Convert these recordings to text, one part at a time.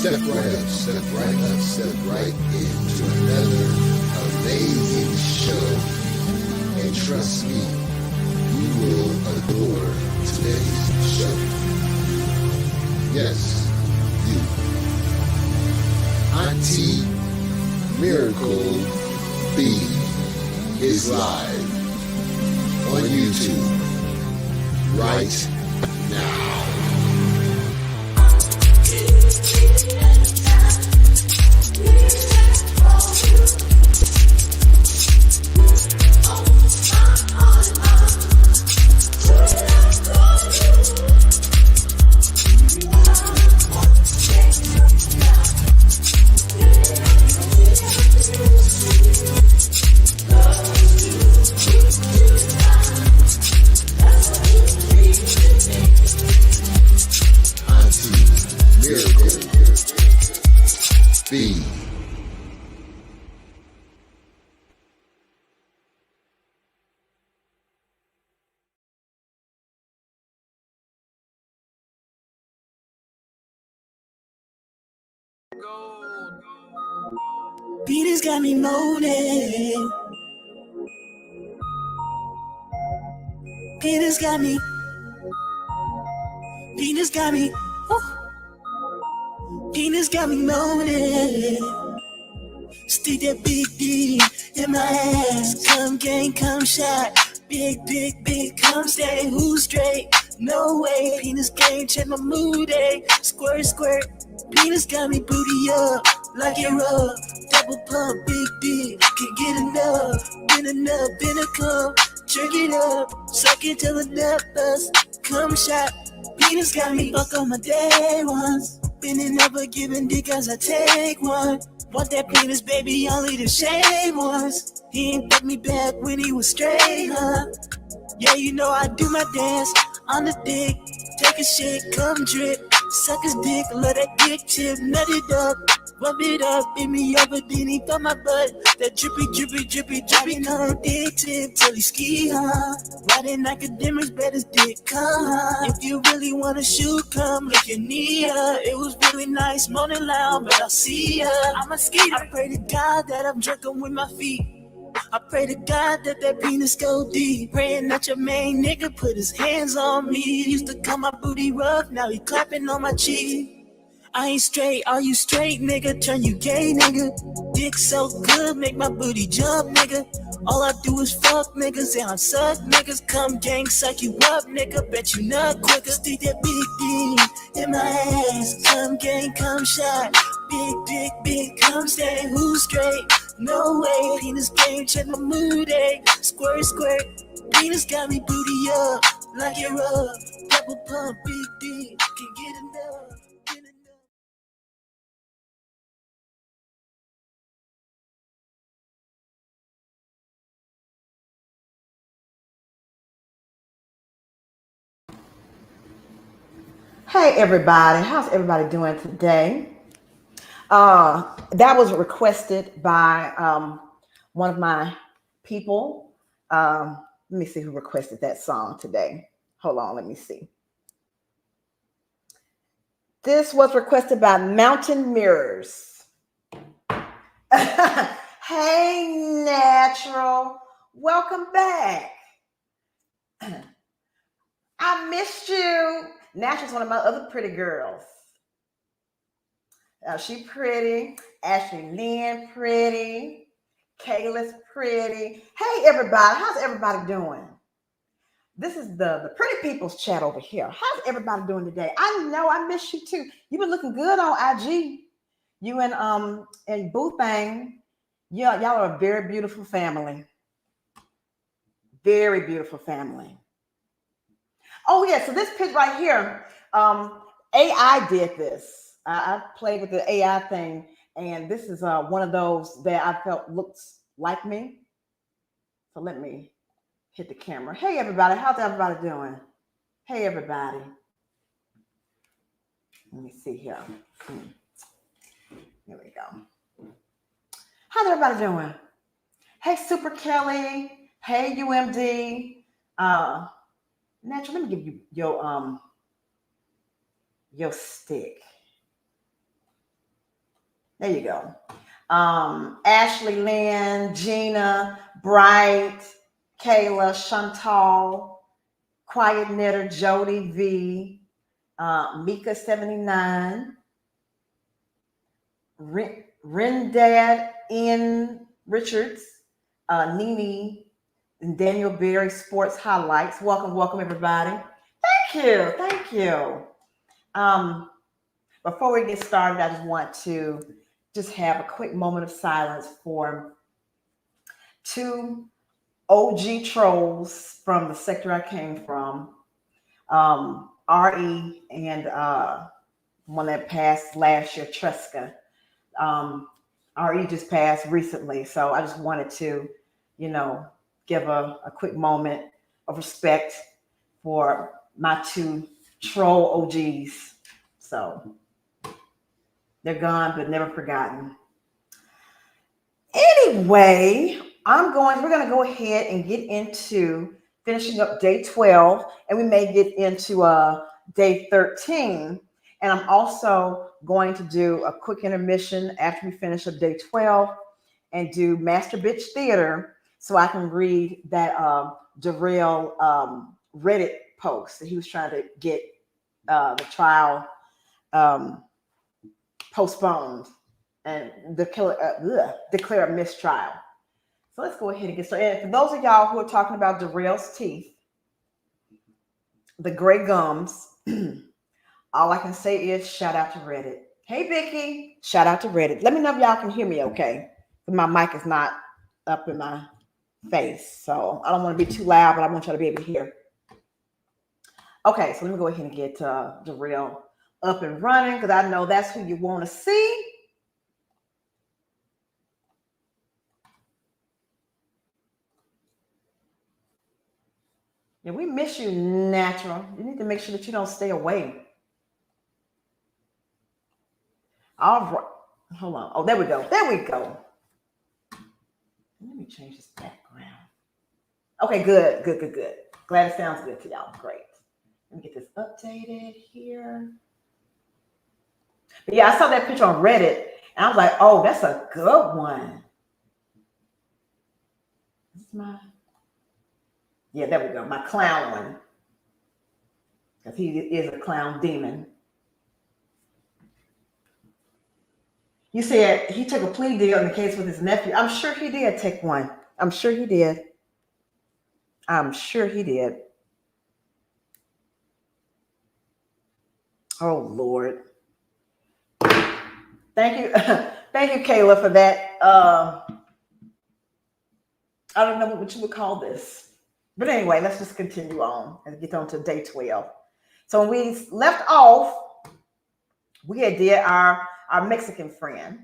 Step right into another amazing show. And trust me, you will adore today's show. Yes, you. Auntie Miracle B is live on YouTube right now. Peter's got me moaning. Peter's got me. Peter's got me. Peter's got me moaning. Stick that big D in my ass. Come gang, come shot. Big, come stay. Who's straight? No way. Penis game, check my mood, eh? Squirt. Penis got me booty up, like it up. Double pump, big D, can't get enough. Been a cum. Drink it up, suck it till the nut bust. Come shot. Penis got me fuck on my day ones. Been never giving dick as I take one. Want that penis, baby, only the shame ones. He ain't fuck me back when he was straight, huh? Yeah, you know I do my dance on the dick. Take a shit, come drip. Suck his dick, let that dick tip. Nut it up, rub it up. Beat me over, then he got my butt. That drippy. No dick tip till he ski, huh? Riding academics, bet his dick come. If you really wanna shoot, come look your knee up. It was really nice, moaning loud, but I'll see ya. I'm a skeeter. I pray to God that I'm drinking with my feet. I pray to God that penis go deep. Praying that your main nigga put his hands on me. Used to call my booty rough, now he clapping on my cheek. I ain't straight, are you straight, nigga? Turn you gay, nigga. Dick so good, make my booty jump, nigga. All I do is fuck niggas and I suck niggas. Come gang, suck you up, nigga. Bet you nut quicker. Stick that big D in my ass. Come gang, come shot. Big, come stay. Who's straight? No way. Penis game, check my mood, eh? Squirt. Penis got me booty up, like it up. Double pump, big D, can't get enough. Hey everybody, how's everybody doing today? That was requested by one of my people. Let me see who requested that song today. Hold on, let me see. This was requested by Mountain Mirrors. Hey, Natural, welcome back. I missed you. Natural's one of my other pretty girls. She pretty. Ashley Lynn pretty. Kayla's pretty. Hey, everybody. How's everybody doing? This is the pretty people's chat over here. How's everybody doing today? I know I miss you too. You've been looking good on IG. You and Boo Thang. Y'all are a very beautiful family. Very beautiful family. Oh yeah, so this picture right here, AI did this. I played with the AI thing, and this is one of those that I felt looks like me. So let me hit the camera. Hey everybody, how's everybody doing? Hey everybody. Let me see here. Here we go. How's everybody doing? Hey Super Kelly. Hey UMD. Natural, let me give you your stick. There you go. Ashley Lynn, Gina, Bright, Kayla, Chantal, Quiet Knitter, Jody V, Mika 79, Rendad N. Richards, Nene, and Daniel Berry Sports Highlights. Welcome, everybody. Thank you. Before we get started, I just want to have a quick moment of silence for two OG trolls from the sector I came from, RE and one that passed last year, Tresca. RE just passed recently, so I just wanted to, give a quick moment of respect for my two troll OGs. So they're gone, but never forgotten. Anyway, we're going to go ahead and get into finishing up day 12, and we may get into day 13. And I'm also going to do a quick intermission after we finish up day 12 and do Master Bitch Theater so I can read that Darrell Reddit post that he was trying to get the trial postponed and declare a mistrial. So let's go ahead and get started. And for those of y'all who are talking about Darrell's teeth, the gray gums, all I can say is shout out to Reddit. Hey, Vicky, shout out to Reddit. Let me know if y'all can hear me okay. My mic is not up in my face, so I don't want to be too loud, but I want y'all to be able to hear. Okay, so let me go ahead and get Darrell up and running because I know that's who you want to see. Yeah, we miss you, Natural. You need to make sure that you don't stay away. All right. Hold on. Oh, there we go. There we go. Let me change this background. Okay, good. Glad it sounds good to y'all. Great. Let me get this updated here. But yeah, I saw that picture on Reddit, and I was like, oh, that's a good one. This is yeah, there we go. My clown one. Because he is a clown demon. You said he took a plea deal in the case with his nephew. I'm sure he did take one. I'm sure he did. Oh, Lord. Thank you. Thank you, Kayla, for that. I don't know what you would call this. But anyway, let's just continue on and get on to day 12. So when we left off, we had did our Mexican friend.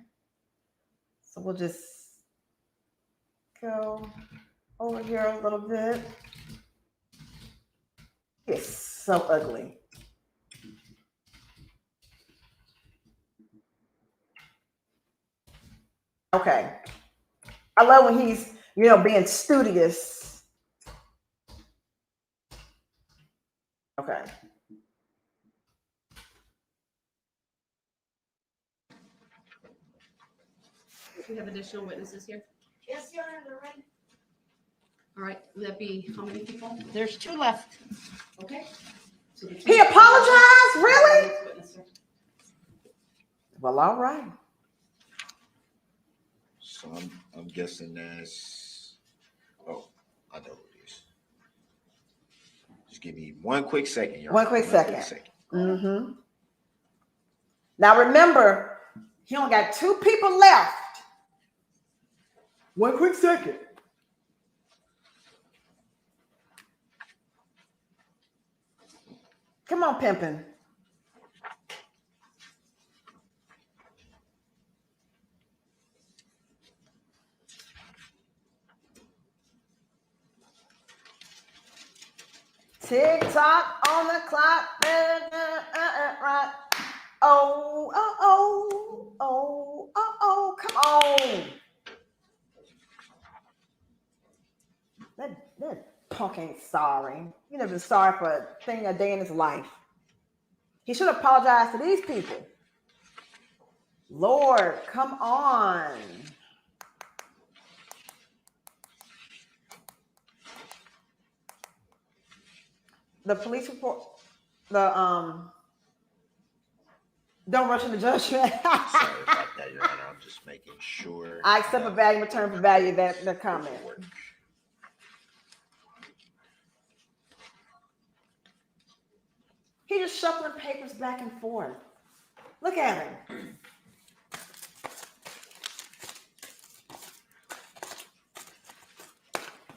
So we'll just go over here a little bit. It's so ugly. Okay. I love when he's, being studious. Okay. We have additional witnesses here. Yes, Your Honor, they're ready. All right, would that be how many people? There's 2 left. Okay. So He apologized? Really? Well, all right. So I'm guessing that's. Oh, I know who it is. Just give me one quick second, y'all. One quick second. Mm-hmm. Now remember, he only got 2 people left. One quick second. Come on, pimpin'. Tick tock on the clock. Right. Oh, come on. That punk ain't sorry. He never been sorry for a thing a day in his life. He should apologize to these people. Lord, come on. The police report, don't rush into judgment. Sorry about that, Your Honor. I'm just making sure. I accept for value, return for value, that comment. He just shuffling papers back and forth. Look at him.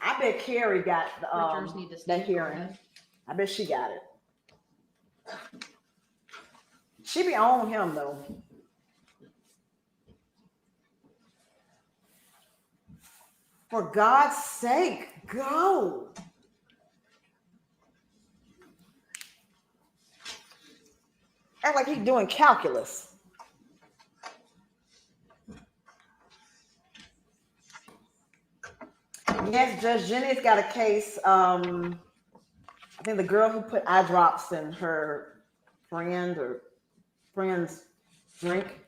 I bet Carrie got Jurors need to that stand. hearing. I bet she got it. She be on him though. For God's sake, go. Act like he's doing calculus. Yes, Judge Jenny's got a case. I think the girl who put eye drops in her friend's drink.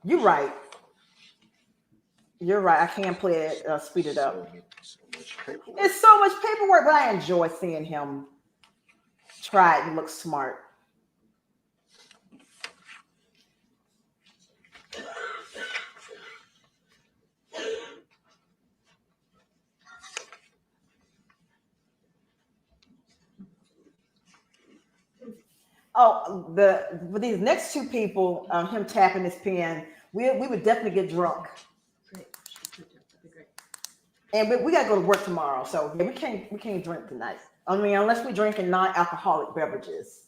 You're right. You're right. I can't play it, speed it up. It's so much paperwork, but I enjoy seeing him try it and look smart. Oh, with these next two people, him tapping his pen, we would definitely get drunk. Great. That'd be great. And we got to go to work tomorrow, so yeah, we can't drink tonight. I mean, unless we're drinking non-alcoholic beverages.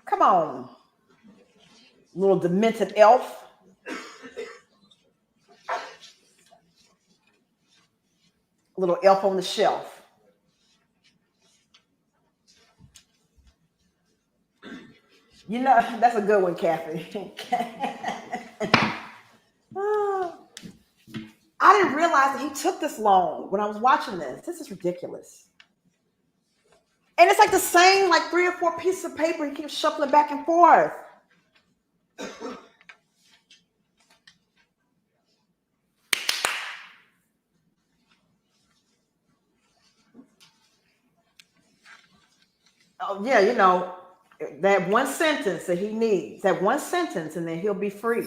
Come on, little demented elf. Little elf on the shelf. You know, that's a good one, Kathy. Oh, I didn't realize that he took this long when I was watching this. This is ridiculous. And it's like the same, like 3 or 4 pieces of paper. He keeps shuffling back and forth. Oh, yeah, you know, that one sentence that he needs, that one sentence, and then he'll be free.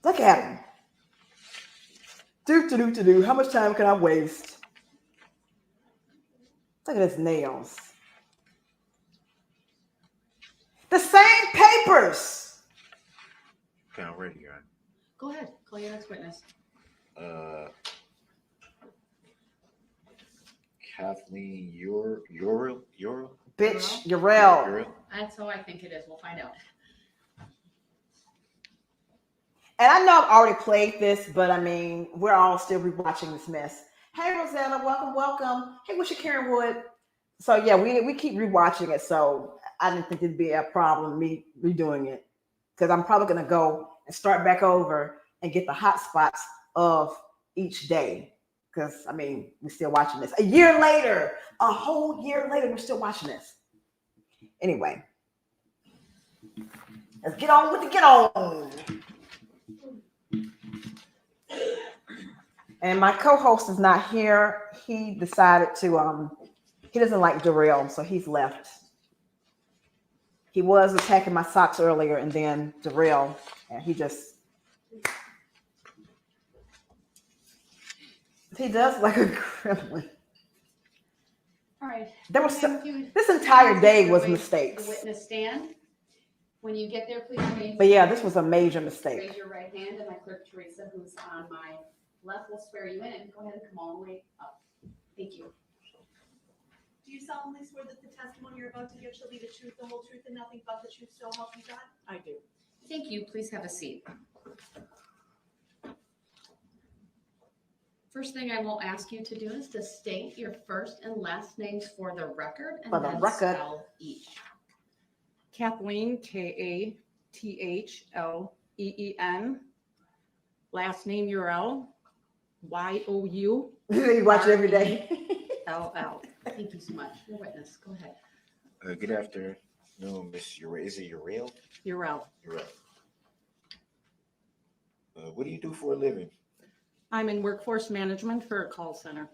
Look at him. Do. How much time can I waste? Look at his nails. The same papers. Okay, I'm ready, Your Honor. Go ahead. Call your next witness. Kathleen Yourell? Bitch, Darrell. That's how I think it is. We'll find out. And I know I've already played this, but I mean, we're all still rewatching this mess. Hey, Rosanna, welcome. Hey, what's your Karen Wood? So yeah, we keep rewatching it. So I didn't think it'd be a problem me redoing it, because I'm probably gonna go and start back over and get the hot spots of each day. Because I mean, we're still watching this. A year later, a whole year later, we're still watching this. Anyway, let's get on with the get on. And my co-host is not here. He decided to, he doesn't like Darrell, so he's left. He was attacking my socks earlier, and then Darrell, and he does like a gremlin. All right. There was this entire day was mistakes. The witness stand. When you get there, please raise. But yeah, this was a major mistake. Raise your right hand, and my clerk Teresa, who's on my left, will swear you in. Go ahead and come all the way up. Thank you. Do you solemnly swear that the testimony you're about to give shall be the truth, the whole truth, and nothing but the truth, so help you God? I do. Thank you. Please have a seat. First thing I will ask you to do is to state your first and last names for the record, and then spell each. Kathleen, Kathleen. Last name Yourell, YOU You watch it every day. LL. Thank you so much. Your witness, go ahead. Good afternoon, Miss Yourell. Is it Yourell? Yourell. Yourell. What do you do for a living? I'm in workforce management for a call center.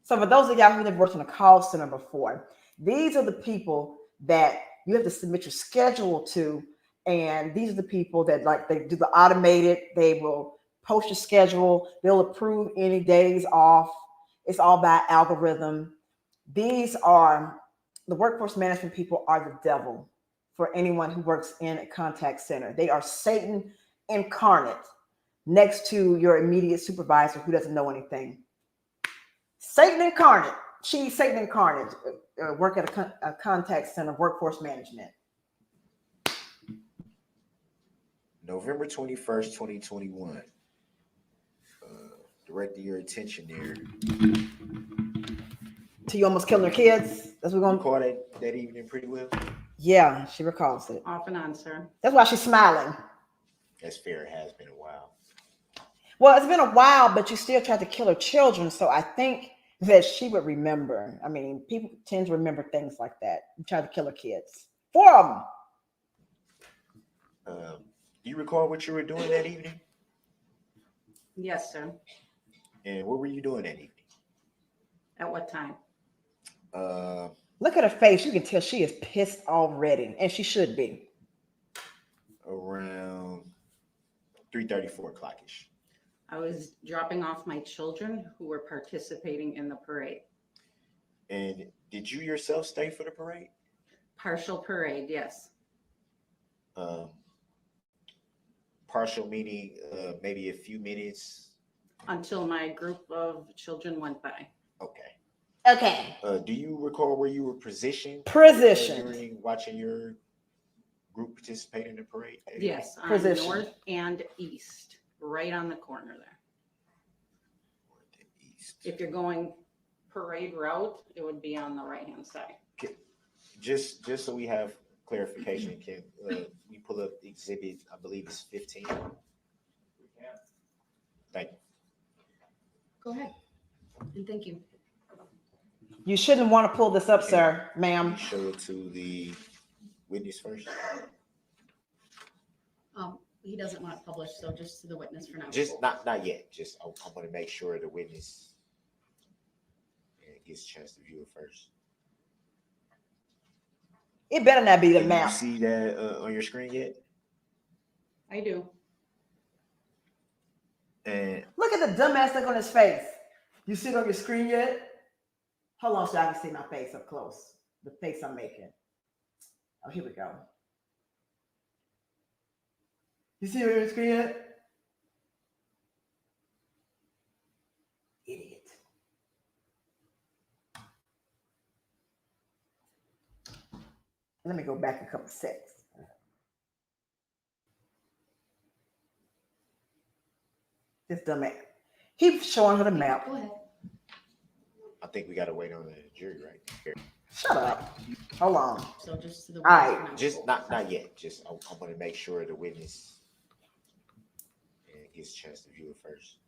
So for those of y'all who have worked in a call center before, these are the people that you have to submit your schedule to. And these are the people that like they do the automated, they will post your schedule, they'll approve any days off. It's all by algorithm. These are the workforce management people are the devil for anyone who works in a contact center. They are Satan incarnate next to your immediate supervisor who doesn't know anything. Satan incarnate. She's Satan incarnate. Work at a contact center, workforce management. November 21st, 2021. Directing your attention there. To you almost killing her kids. That's what we're going to Recall that evening pretty well? Yeah, she recalls it. Off and on, sir. That's why she's smiling. That's fair. It has been a while. Well, it's been a while, but you still tried to kill her children. So I think that she would remember. I mean, people tend to remember things like that. You tried to kill her kids. 4 of them. Do you recall what you were doing that evening? Yes, sir. And what were you doing that evening? At what time? Look at her face. You can tell she is pissed already, and she should be. Around 3:30, 4 o'clock-ish. I was dropping off my children who were participating in the parade. And did you yourself stay for the parade? Partial parade, yes. Partial meaning maybe a few minutes. Until my group of children went by. Okay. Okay. Do you recall where you were positioned? Positioned. During watching your group participate in the parade? Yes, on Position. north and east, right on the corner there. North and east. If you're going parade route, it would be on the right-hand side. Just so we have clarification, can we pull up exhibit, I believe it's 15? Thank you. Go ahead. And thank you. You shouldn't want to pull this up, sir, Can ma'am. you show it to the witness first? He doesn't want it published, so just to the witness for now. Just not yet. Just I want to make sure the witness gets a chance to view it first. It better not be the Can map. you see that on your screen yet? I do. And Look at the dumbass look on his face. You see it on your screen yet? Hold on so I can see my face up close. The face I'm making. Oh, here we go. You see it on your screen yet? Idiot. Let me go back a couple seconds. This dumbass. He's showing her the map. Go ahead. I think we got to wait on the jury right here. Shut up. Hold on. So just to the All right. witness for now. Just not yet. Just I want to make sure the witness gets a chance to view it first.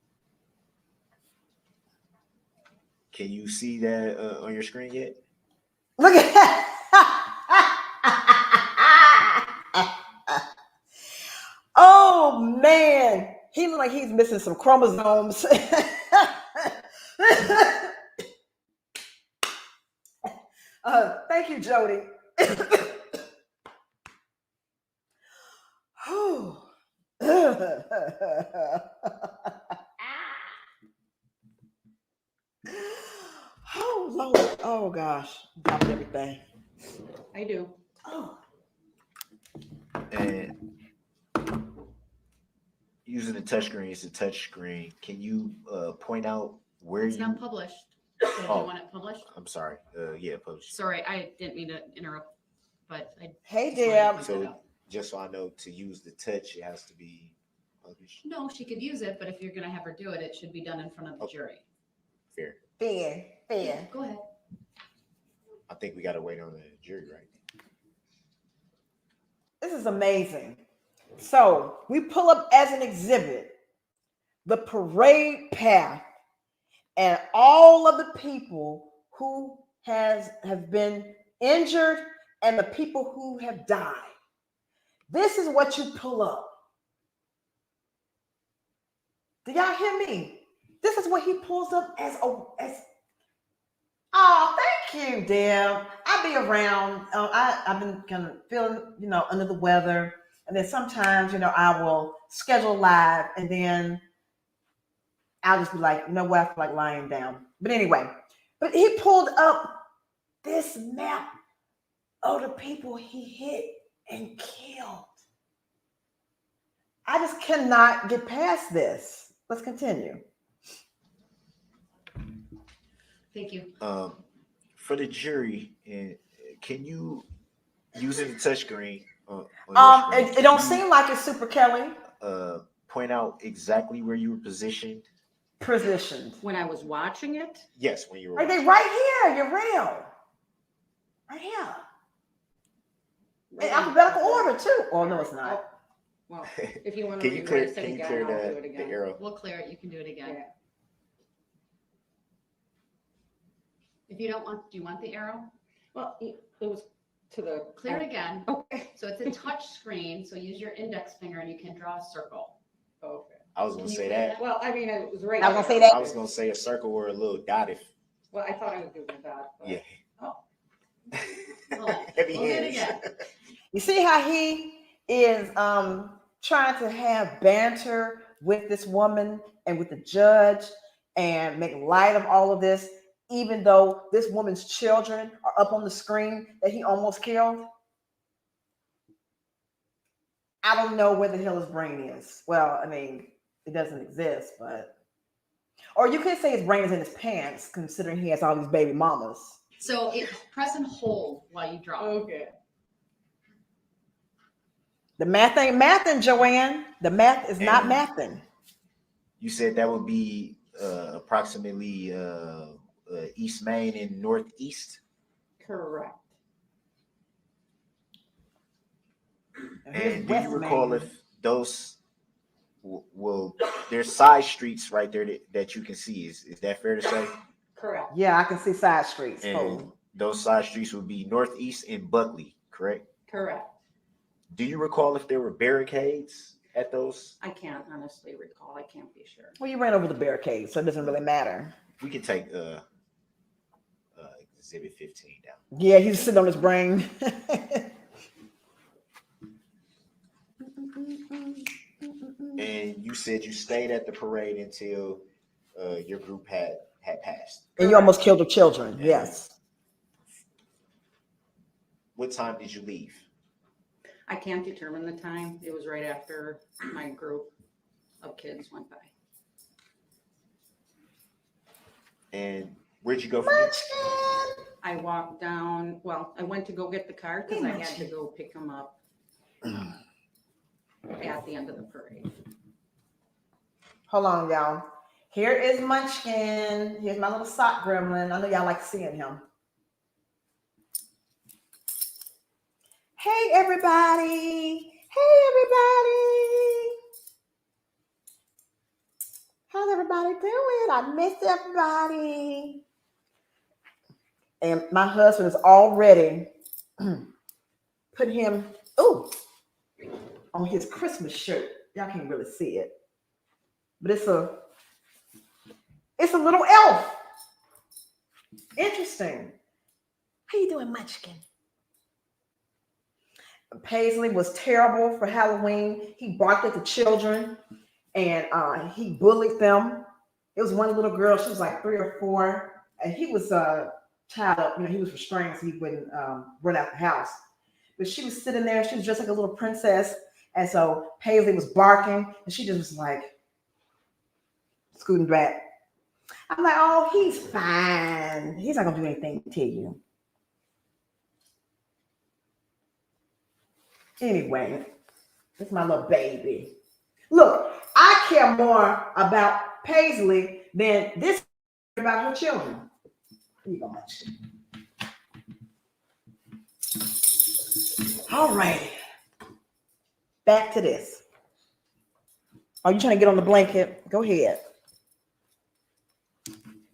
Can you see that on your screen yet? Look at that. Oh man, he look like he's missing some chromosomes. Thank you, Jody. Oh. Oh Lord. Oh gosh. Dropping everything. I do. Oh. And using the touchscreen, it's a touchscreen. Can you point out where It's you? not published. So do you Oh. want it published? I'm sorry. Yeah, publish. Sorry, I didn't mean to interrupt, but I Hey, just wanted to Deb. point that So out. just so I know, to use the touch, it has to be published. No, she could use it, but if you're gonna have her do it, it should be done in front of the Okay. jury. Fair. Fair. Go ahead. I think we got to wait on the jury, right? This is amazing. So we pull up as an exhibit the parade path and all of the people who have been injured and the people who have died. This is what you pull up. Do y'all hear me? This is what he pulls up as. Oh, thank you, Deb. I be around. I've been kind of feeling, under the weather, and then sometimes, I will schedule live, and then I'll just be like, you know what, I feel like lying down. But anyway, he pulled up this map of the people he hit and killed. I just cannot get past this. Let's continue. Thank you. For the jury, can you using the touchscreen on your It screen, don't seem like it's Super Kelly point out exactly where you were positioned? positioned. When I was watching it, Yes, when you were. Right, they right here. You're real. Right here. In alphabetical order too. Oh no, it's not. Well, if you want to Can you clear? erase it Can you again, clear I'll do it the again. arrow? We'll clear it. You can do it again. Yeah. If you don't want, do you want the arrow? Well, it was to the Clear it again. Okay. So it's a touch screen. So use your index finger and you can draw a circle. Okay. I was gonna Can you say clear that. Well, I mean, it was right. I was gonna there. say that. I was gonna say a circle or a little dot if. Well, I thought I was doing that. But... Yeah. Oh. Hold on. Heavy We'll do it hands. again. You see how he is trying to have banter with this woman and with the judge and make light of all of this, even though this woman's children are up on the screen that he almost killed. I don't know where the hell his brain is. Well, I mean, it doesn't exist, but or you could say his brain is in his pants, considering he has all these baby mamas. So press and hold while you draw. Okay. The math ain't mathing, Joanne. The math is not And- mathing. You said that would be approximately East Main and Northeast. Correct. And do you recall if those there's side streets right there that you can see? Is that fair to say? Correct. Yeah, I can see side streets. And those side streets would be Northeast and Buckley, correct? Correct. Do you recall if there were barricades at those? I can't honestly recall. I can't be sure. Well, you ran over the barricade, so it doesn't really matter. We can take Exhibit 15 down. Yeah, he's sitting on his brain. And you said you stayed at the parade until your group had passed. And you almost killed the children. Yes. What time did you leave? I can't determine the time. It was right after my group of kids went by. And where'd you go from there? I walked down. Well, I went to go get the car because I had to go pick them up at the end of the parade. Hold on, y'all. Here is Munchkin. Here's my little sock gremlin. I know y'all like seeing him. Hey, everybody. Hey, everybody. How's everybody doing? I missed everybody. And my husband is already put him, on his Christmas shirt. Y'all can't really see it. But it's a little elf. Interesting. How you doing, Munchkin? Paisley was terrible for Halloween. He barked at the children and he bullied them. It was one little girl. She was like 3 or 4. And he was tied up. He was restrained so he wouldn't run out the house. But she was sitting there. She was just like a little princess. And so Paisley was barking. And she just was like, scooting back. I'm like, oh, he's fine. He's not going to do anything to you. Anyway, this is my little baby. Look, I care more about Paisley than this about her children. Here you go, Munchkin. All right. Back to this. Are you trying to get on the blanket? Go ahead.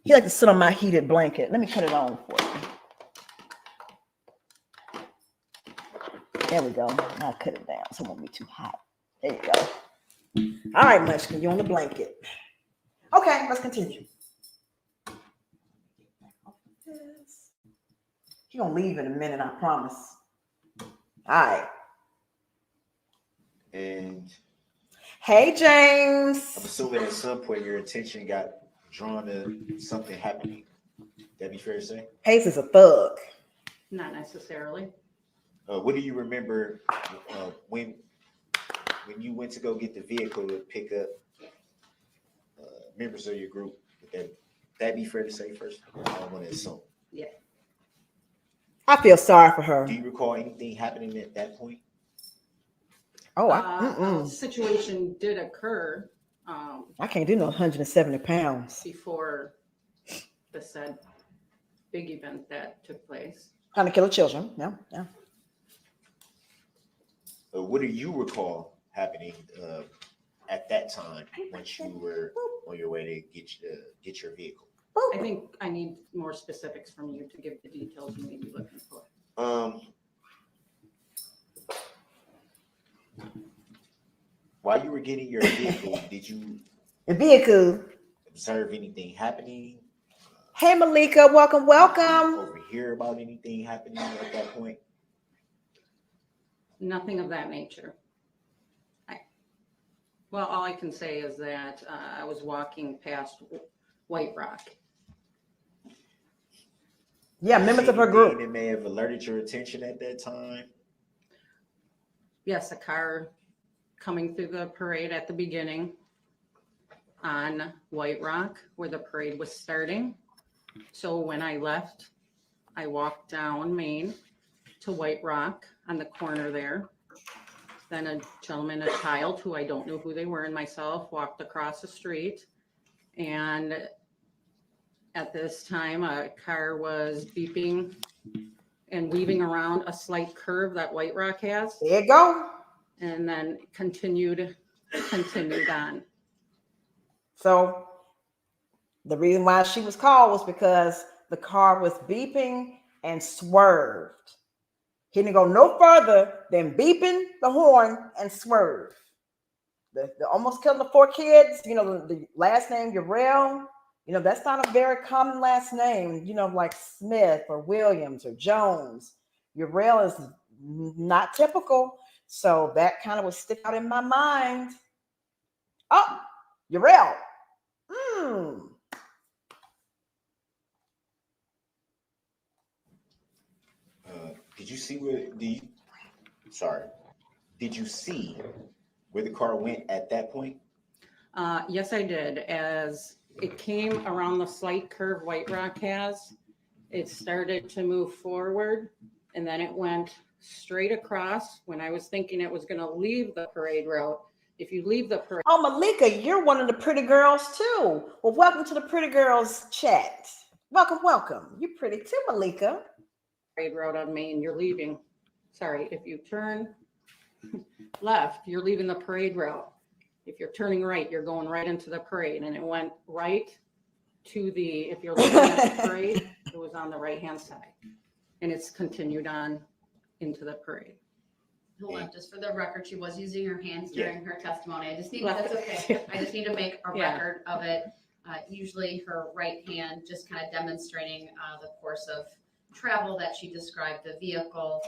He like to sit on my heated blanket. Let me put it on for you. There we go. I'll cut it down so it won't be too hot. There you go. All right, Munchkin, you're on the blanket. Okay, let's continue. He's gonna leave in a minute, I promise. All right. And Hey, James. I'm assuming at some point your attention got drawn to something happening. That'd be fair to say? Hayes is a thug. Not necessarily. What do you remember when you went to go get the vehicle to pick up members of your group? Would that be fair to say first? I don't want to assume. Yeah. I feel sorry for her. Do you recall anything happening at that point? Oh, A situation did occur I can't do no 170 pounds. before the said big event that took place. Trying to kill the children. Yeah, yeah. What do you recall happening at that time once you were on your way to get your vehicle? I think I need more specifics from you to give the details you may be looking for. While you were getting your vehicle, did you The vehicle. observe anything happening? Hey, Malika, welcome, welcome. Overhear about anything happening at that point? Nothing of that nature. Well, all I can say is that I was walking past White Rock. Yeah, members of her group. That may have alerted your attention at that time. Yes, a car coming through the parade at the beginning on White Rock where the parade was starting. So when I left, I walked down Main to White Rock on the corner there. Then a gentleman, a child who I don't know who they were, and myself walked across the street. And at this time, a car was beeping and weaving around a slight curve that White Rock has, There you go. and then continued on. So the reason why she was called was because the car was beeping and swerved. He didn't go no further than beeping the horn and swerve. The almost killed the 4 kids. You know, the last name Yourell. You know, that's not a very common last name. You know, like Smith or Williams or Jones. Yourell is not typical. So that kind of would stick out in my mind. Oh, Darrell. Did you see did you see where the car went at that point? Yes, I did. As it came around the slight curve White Rock has, it started to move forward, and then it went straight across when I was thinking it was going to leave the parade route. If you leave the parade... Oh, Malika, you're one of the pretty girls too. Well, welcome to the Pretty Girls chat. Welcome, welcome. You're pretty too, Malika. Parade route on Main, you're leaving. Sorry, if you turn left, you're leaving the parade route. If you're turning right, you're going right into the parade. And it went right to the, if you're looking at the parade, it was on the right-hand side. And it's continued on into the parade. Hold on, just for the record, she was using her hands during her testimony. I just need, that's okay. I just need to make a record of it. Usually her right hand just kind of demonstrating the course of travel that she described, the vehicle.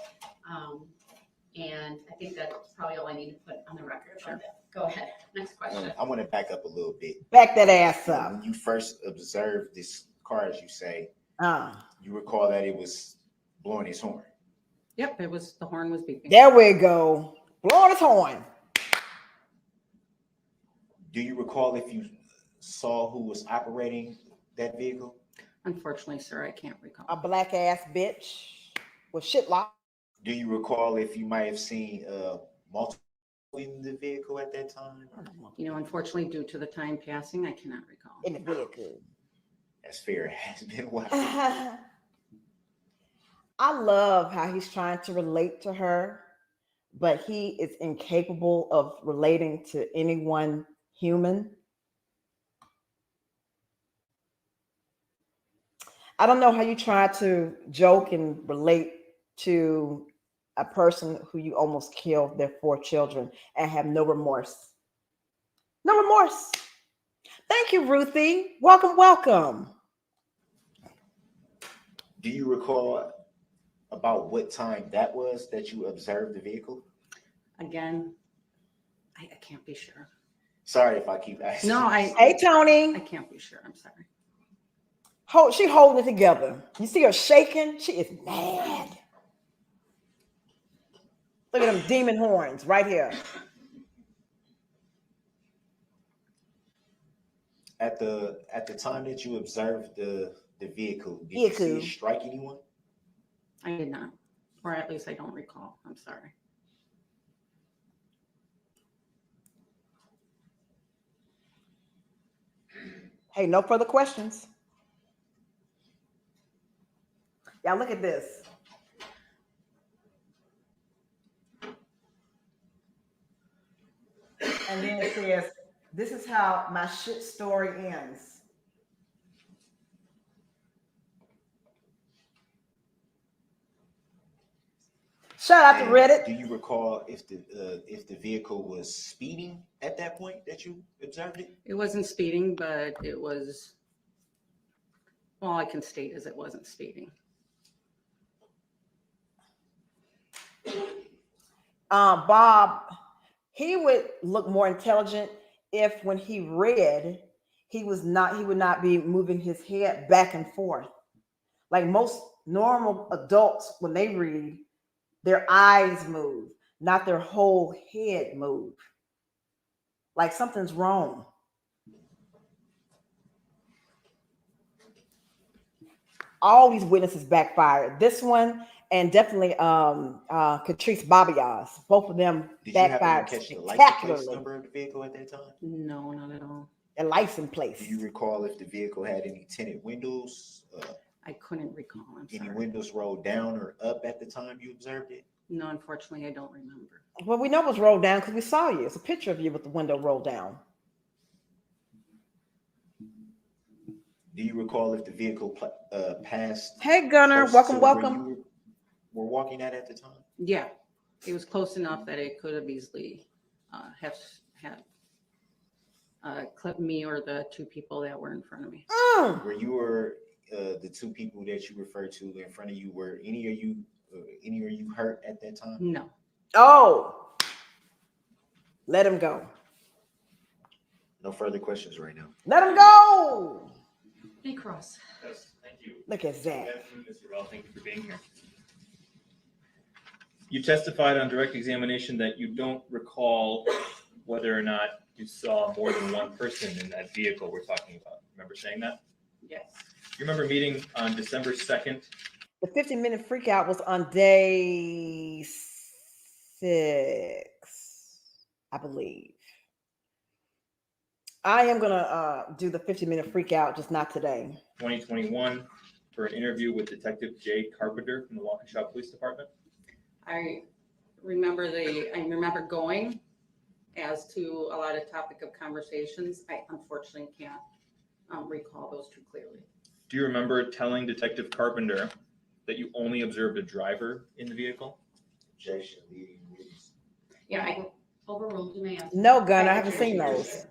And I think that's probably all I need to put on the record. Sure. Go ahead. Next question. I want to back up a little bit. Back that ass up. When you first observed this car, as you say, you recall that it was blowing its horn. Yep, it was, the horn was beeping. There we go. Blowing its horn. Do you recall if you saw who was operating that vehicle? Unfortunately, sir, I can't recall. A black ass bitch with shit lock. Do you recall if you might have seen multiple in the vehicle at that time? You know, unfortunately, due to the time passing, I cannot recall. In the vehicle. That's fair. It has been a while. I love how he's trying to relate to her, but he is incapable of relating to anyone human. I don't know how you try to joke and relate to a person who you almost killed their 4 children and have no remorse. No remorse. Thank you, Ruthie. Welcome, welcome. Do you recall about what time that was that you observed the vehicle? Again, I can't be sure. Sorry if I keep asking. No, Hey, Tony. I can't be sure. I'm sorry. She holding it together. You see her shaking? She is mad. Look at them demon horns right here. At the time that you observed the vehicle, did you see it strike anyone? I did not, or at least I don't recall. I'm sorry. Hey, no further questions. Y'all look at this. And then it says, this is how my shit story ends. Shout out to Reddit. Do you recall if the vehicle was speeding at that point that you observed it? It wasn't speeding, but it was, all I can state is it wasn't speeding. Bob, he would look more intelligent if when he read, he would not be moving his head back and forth. Like most normal adults, when they read, their eyes move, not their whole head move. Like something's wrong. All these witnesses backfired. This one and definitely Katrice Babas. Both of them backfired spectacularly. Did you catch the license plate number of the vehicle at that time? No, not at all. A license plate. Do you recall if the vehicle had any tinted windows? I couldn't recall. I'm sorry. Any windows rolled down or up at the time you observed it? No, unfortunately, I don't remember. Well, we know it was rolled down because we saw you. It's a picture of you with the window rolled down. Do you recall if the vehicle passed? Hey, Gunner, welcome, welcome. You were walking at the time? Yeah, it was close enough that it could have easily have clipped me or the 2 people that were in front of me. Were you the 2 people that you referred to in front of you? Were any of you hurt at that time? No. Oh, let him go. No further questions right now. Let him go. Hey, Cross. Yes, thank you. Look at Zach. Good afternoon, Mr. Darrell. Thank you for being here. You testified on direct examination that you don't recall whether or not you saw more than one person in that vehicle we're talking about. Remember saying that? Yes. You remember meeting on December 2nd? The 15-minute freak out was on day 6, I believe. I am going to do the 15-minute freak out, just not today. 2021 for an interview with Detective Jay Carpenter from the Waukesha Police Department. I remember going as to a lot of topic of conversations. I unfortunately can't recall those too clearly. Do you remember telling Detective Carpenter that you only observed a driver in the vehicle? Objection, leading witness. Yeah, Overruled, you may answer. No, Gunner, I haven't seen those.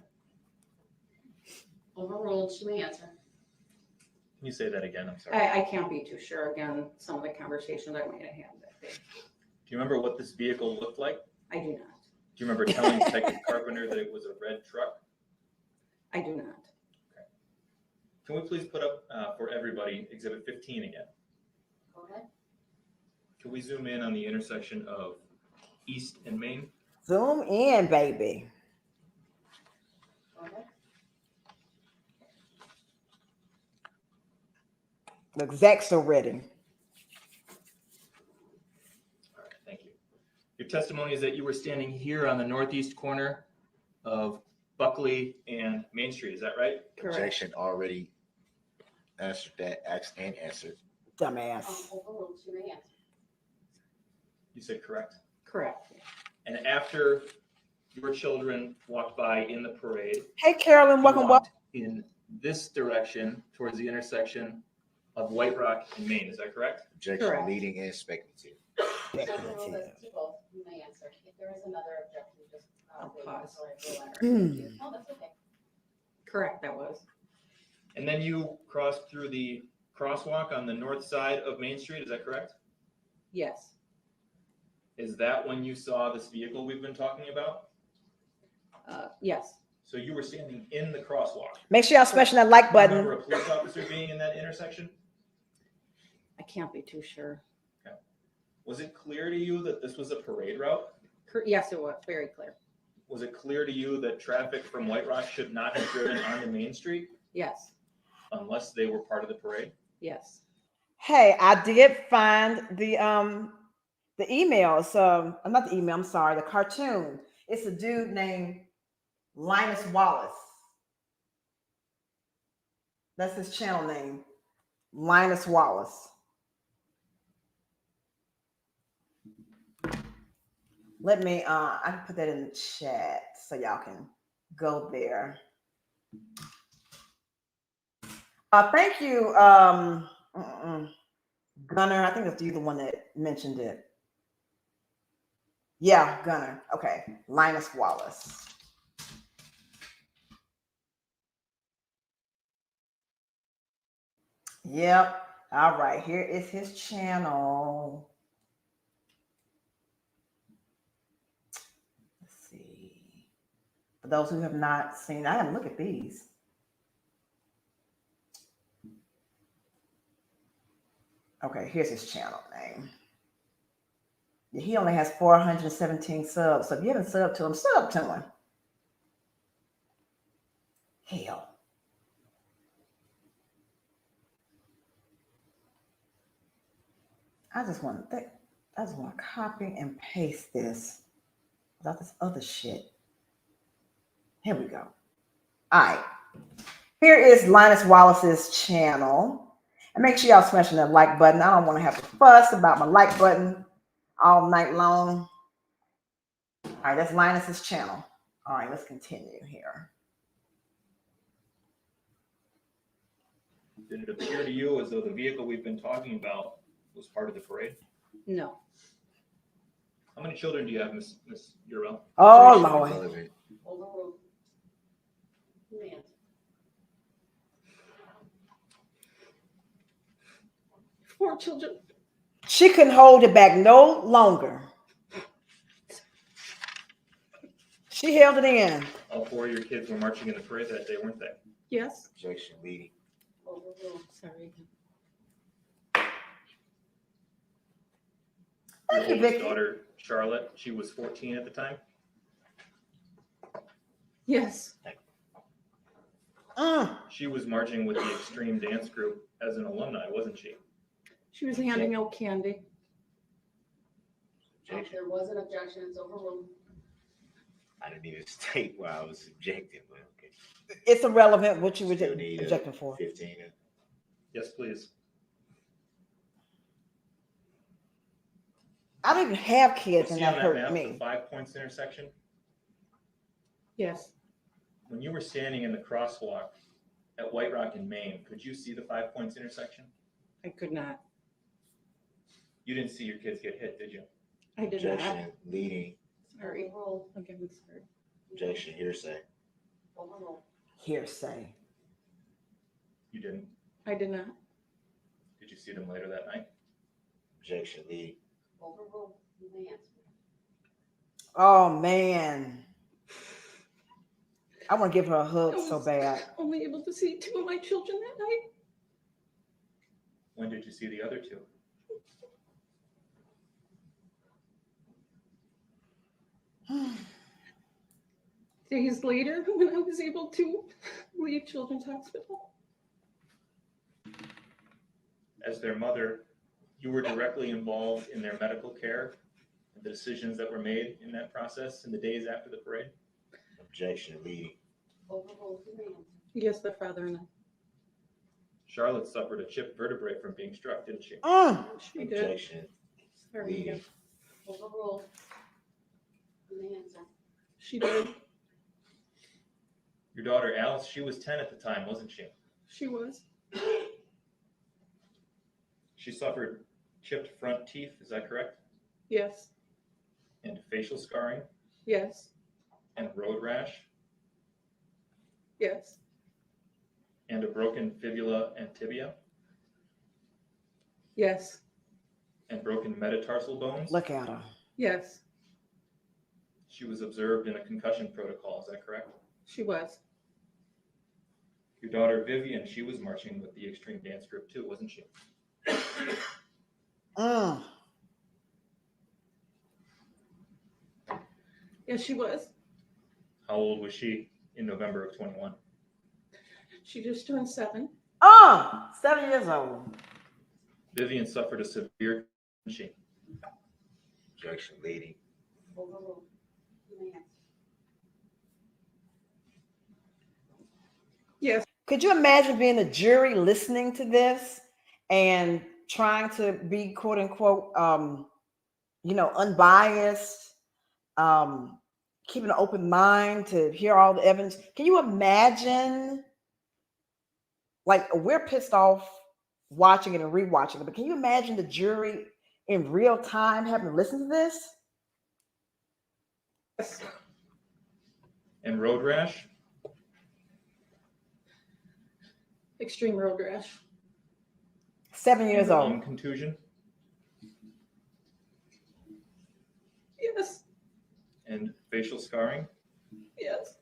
Overruled, she may answer. Can you say that again? I'm sorry. I can't be too sure. Again, some of the conversations I might have had that day. Do you remember what this vehicle looked like? I do not. Do you remember telling Detective Carpenter that it was a red truck? I do not. Okay. Can we please put up for everybody Exhibit 15 again? Go ahead. Can we zoom in on the intersection of East and Main? Zoom in, baby. Go ahead. Look, Zach's so ready. All right, thank you. Your testimony is that you were standing here on the northeast corner of Buckley and Main Street. Is that right? Correct. Objection already answered that, asked and answered. Dumbass. Overruled, she may answer. You said correct. Correct. And after your children walked by in the parade. Hey, Carolyn, You welcome. walked in this direction towards the intersection of White Rock and Main. Is that correct? Objection, Correct. leading and speculative. Dr. Rule, that's to both. You may answer. If there is another objection, just. I'll wait pause. until I rule on it. No, that's okay. Correct, that was. And then you crossed through the crosswalk on the north side of Main Street. Is that correct? Yes. Is that when you saw this vehicle we've been talking about? Yes. So you were standing in the crosswalk. Make sure y'all smashing that like Do you remember button. a police officer being in that intersection? I can't be too sure. Was it clear to you that this was a parade route? Yes, it was very clear. Was it clear to you that traffic from White Rock should not have driven onto Main Street Yes. unless they were part of the parade? Yes. Hey, I did find the emails. Not the email. I'm sorry, the cartoon. It's a dude named Linus Wallace. That's his channel name, Linus Wallace. Let me, I can put that in the chat so y'all can go there. Thank you, Gunner. I think that's you, the one that mentioned it. Yeah, Gunner. Okay, Linus Wallace. Yep. All right, here is his channel. Let's see. For those who have not seen, I haven't looked at these. Okay, here's his channel name. Yeah, he only has 417 subs. So if you haven't subbed to him, sub to him. Hell. I just want to copy and paste this without this other shit. Here we go. All right. Here is Linus Wallace's channel. And make sure y'all smashing that like button. I don't want to have to fuss about my like button all night long. All right, that's Linus's channel. All right, let's continue here. Did it appear to you as though the vehicle we've been talking about was part of the parade? No. How many children do you have, Miss Yourell? Oh, Objection, Lord. irrelevant. Overruled. You may answer. 4 children. She couldn't hold it back no longer. She held it in. All 4 of your kids were marching in the parade that day, weren't they? Yes. Objection, leading. Overruled. Sorry. Thank you, Your oldest Vicky. daughter, Charlotte, she was 14 at the time. Yes. She was marching with the Extreme Dance Group as an alumni, wasn't she? She was handing out candy. Objection. There was an objection. It's overruled. I didn't even state why I was objecting, but okay. It's irrelevant what you were Still need a objecting for. 15. Yes, please. I don't even have kids, See and on that that hurt map, the me. 5 points intersection? Yes. When you were standing in the crosswalk at White Rock in Maine, could you see the 5 points intersection? I could not. You didn't see your kids get hit, did you? I did not. Objection, leading. Sorry. Overruled. Again, sorry. Objection, hearsay. Overruled. Hearsay. You didn't. I did not. Did you see them later that night? Objection, leading. Overruled. You may answer. Oh, man. I want to give her a hug I so was bad. only able to see 2 of my children that night. When did you see the other 2? Days later, when I was able to leave Children's Hospital. As their mother, you were directly involved in their medical care, and the decisions that were made in that process in the days after the parade? Objection, leading. Overruled. You may answer. Yes, their father and I. Charlotte suffered a chipped vertebrae from being struck, didn't she? She did. Objection, Sorry. leading. Overruled. You may answer. She did. Your daughter Alice, she was 10 at the time, wasn't she? She was. She suffered chipped front teeth, is that correct? Yes. And facial scarring Yes. and road rash Yes. and a broken fibula and tibia Yes. and broken metatarsal bones. Look at her. Yes. She was observed in a concussion protocol, is that correct? She was. Your daughter Vivian, she was marching with the extreme dance group too, wasn't she? Yes, she was. How old was she in November of 21? She just turned 7. 7 years old. Vivian suffered a severe, didn't she? Objection, lady. Yes. Could you imagine being a jury listening to this and trying to be quote unquote, unbiased, keeping an open mind to hear all the evidence? Can you imagine? Like, we're pissed off watching it and rewatching it, but can you imagine the jury in real time having to listen to this? Yes. And road rash? Extreme road rash. 7 years and old. lung contusion? Yes. And facial scarring? Yes.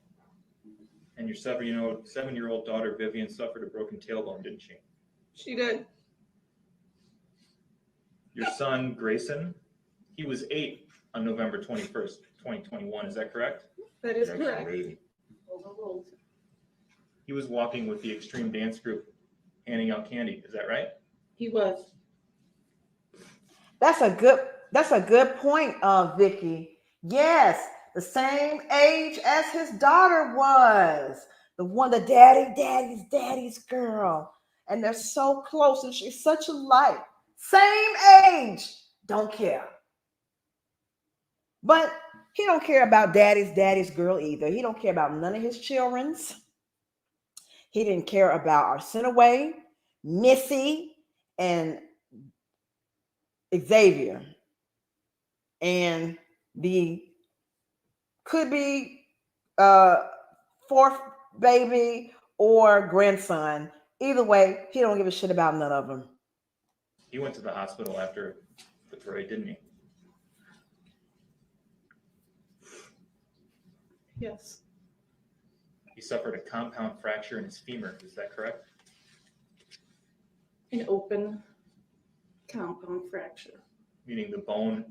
And your 7-year-old daughter Vivian suffered a broken tailbone, didn't she? She did. Your son Grayson, he was 8 on November 21st, 2021. Is that correct? That is Objection, correct. lady. Overruled. He was walking with the extreme dance group, handing out candy. Is that right? He was. That's a good point, Vicky. Yes, the same age as his daughter was. The one, the daddy's girl. And they're so close and she's such alike. Same age. Don't care. But he don't care about daddy's girl either. He don't care about none of his children's. He didn't care about Arsenaway, Missy, and Xavier. And the could be fourth baby or grandson. Either way, he don't give a shit about none of them. He went to the hospital after the parade, didn't he? Yes. He suffered a compound fracture in his femur. Is that correct? An open compound fracture. Meaning the bone.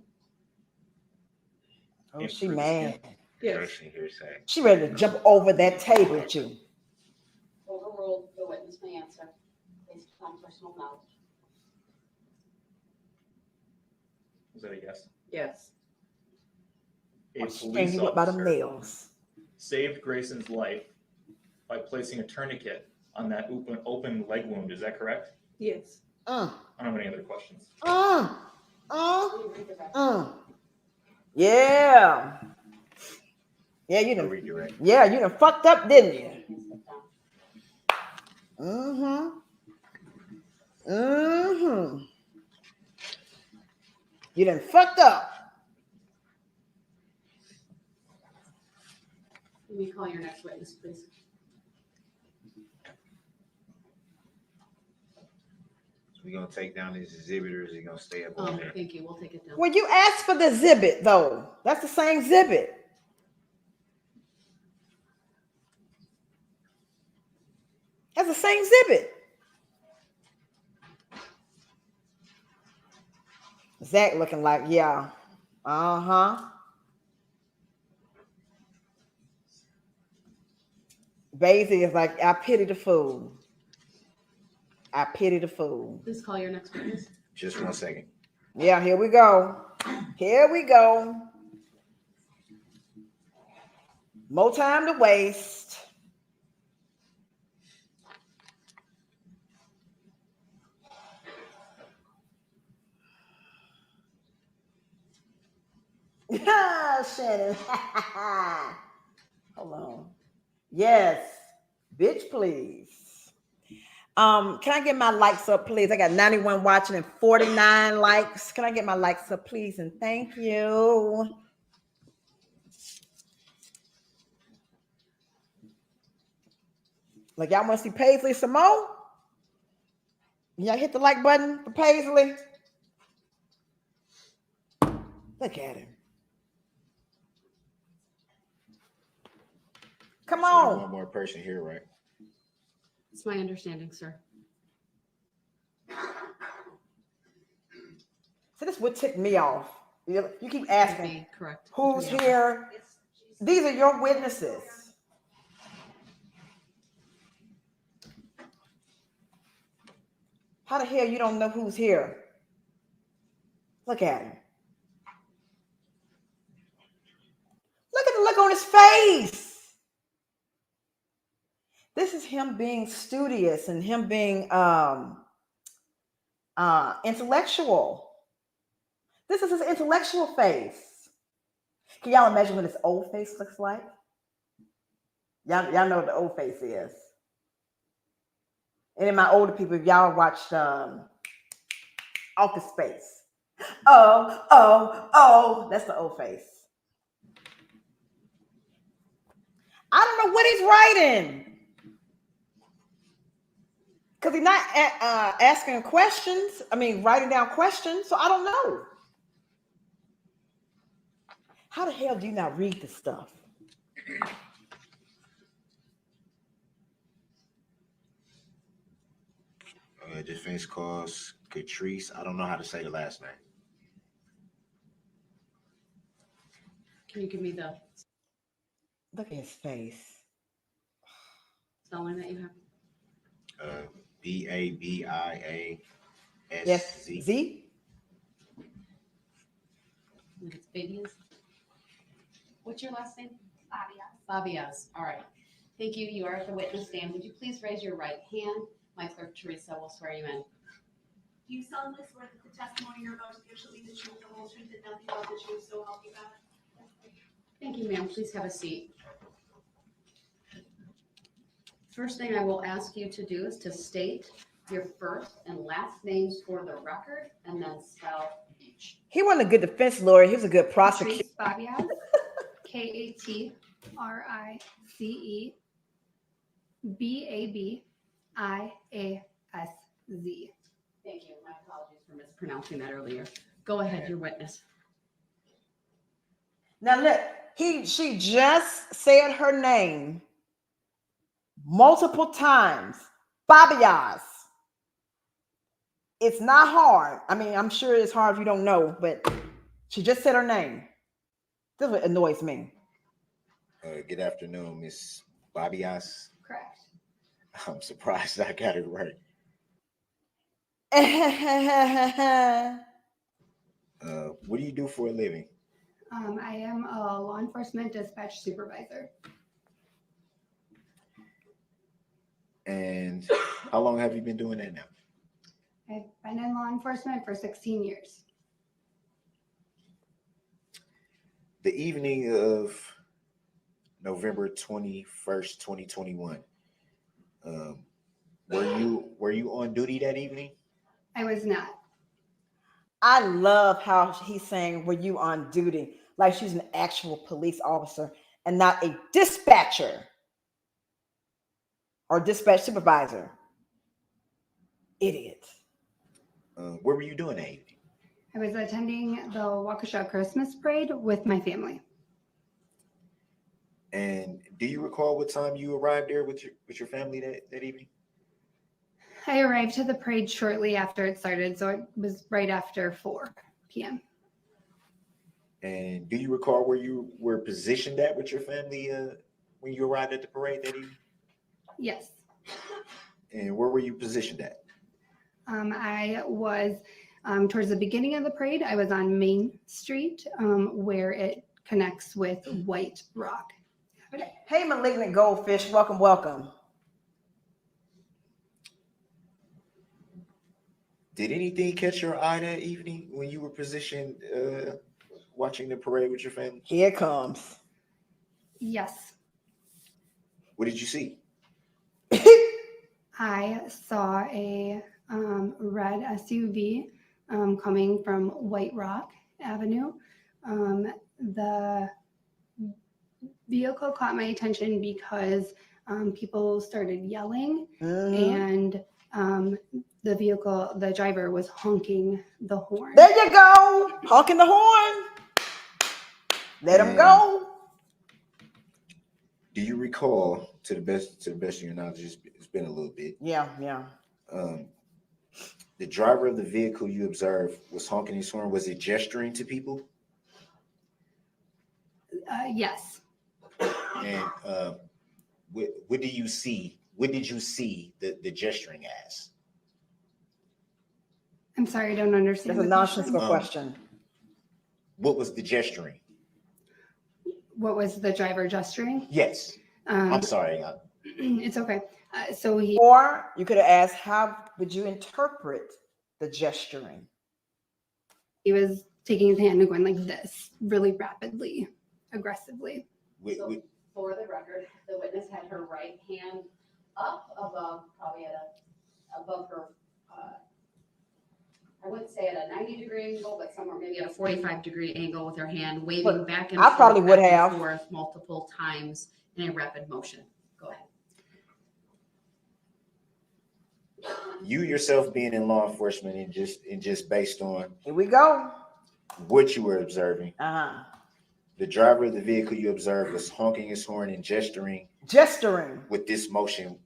Oh, she mad. Yes. Objection, hearsay. She ready to jump over that table at you. Overruled. The witness may answer based on personal knowledge. Was that a yes? Yes. A Stand police you up by the officer nails. saved Grayson's life by placing a tourniquet on that open leg wound. Is that correct? Yes. I don't have any other questions. Yeah. Yeah, you No done. redirect. Yeah, you done fucked up, didn't you? You done fucked up. Let me call your next witness, please. So we're gonna take down these exhibitors. You're gonna stay up on there. Thank you. We'll take it down. Well, you asked for the exhibit, though. That's the same exhibit. That's the same exhibit. Zach looking like, yeah. Basie is like, I pity the fool. I pity the fool. Please call your next witness. Just 1 second. Yeah, here we go. Here we go. More time to waste. Shannon. Hold on. Yes. Bitch, please. Can I get my likes up, please? I got 91 watching and 49 likes. Can I get my likes up, please? And thank you. Like, y'all want to see Paisley some more? Y'all hit the like button for Paisley. Look at him. Come So on. one more person here, right? It's my understanding, sir. So this would tick me off. You keep Would asking, be correct. who's Attorney here? These are your witnesses. How the hell you don't know who's here? Look at him. Look at the look on his face. This is him being studious and him being intellectual. This is his intellectual face. Can y'all imagine what his old face looks like? Y'all know what the old face is. And in my older people, if y'all watched Office Space. Oh, that's the old face. I don't know what he's writing. Because he's not asking questions. I mean, writing down questions. So I don't know. How the hell do you not read this stuff? Defense calls Katrice. I don't know how to say the last name. Can you give me the Look at his face. spelling that you have? Babias. Yes. Z. Z? I think it's Babias. What's your last name? Babias. All right. Thank you. You are at the witness stand. Would you please raise your right hand? My clerk, Teresa, will swear you in. Do you solemnly swear that the testimony you're about to give shall be the truth, the whole truth, and nothing but the truth, so help you God? Thank you, ma'am. Please have a seat. First thing I will ask you to do is to state your first and last names for the record and then spell each. He wasn't a good defense lawyer. He was a good prosecutor. Katrice Babas, Katrice Babas. Thank you. My apologies for mispronouncing that earlier. Go ahead, your witness. Now look, she just said her name multiple times. Babas. It's not hard. I mean, I'm sure it's hard if you don't know, but she just said her name. This is what annoys me. Good afternoon, Miss Babias. Correct. I'm surprised I got it right. What do you do for a living? I am a law enforcement dispatch supervisor. And how long have you been doing that now? I've been in law enforcement for 16 years. The evening of November 21st, 2021, were you on duty that evening? I was not. I love how he's saying, were you on duty? Like she's an actual police officer and not a dispatcher or dispatch supervisor. Idiot. What were you doing that evening? I was attending the Waukesha Christmas parade with my family. And do you recall what time you arrived there with your family that evening? I arrived to the parade shortly after it started, so it was right after 4 p.m. And do you recall where you were positioned at with your family when you arrived at the parade that evening? Yes. And where were you positioned at? I was towards the beginning of the parade. I was on Main Street where it connects with White Rock. Hey, Malignant Goldfish, welcome. Did anything catch your eye that evening when you were positioned watching the parade with your family? Here it comes. Yes, What did you see? I saw a red SUV coming from White Rock Avenue. The vehicle caught my attention because people started yelling, Mhm. and the driver was honking the horn. There you go. Honking the horn. Let him And go. do you recall, to the best of your knowledge, it's been a little bit. Yeah. The driver of the vehicle you observed was honking his horn. Was it gesturing to people? Yes. And what do you see? What did you see the gesturing as? I'm sorry, I don't understand. That's a the question. nonsensical question. What was the gesturing? What was the driver gesturing? Yes. I'm sorry. It's okay. So he Or you could have asked, how would you interpret the gesturing? was taking his hand and going like this, really rapidly, aggressively. So for the record, the witness had her right hand up above, probably above her, I wouldn't say at a 90-degree angle, but somewhere maybe at a 45-degree angle with her hand waving But back and I forth, probably would back and have. forth multiple times in a rapid motion. Go ahead. You yourself being in law enforcement and just based on Here we go. what you were observing, Uh-huh. the driver of the vehicle you observed was honking his horn and gesturing Gesturing. with this motion.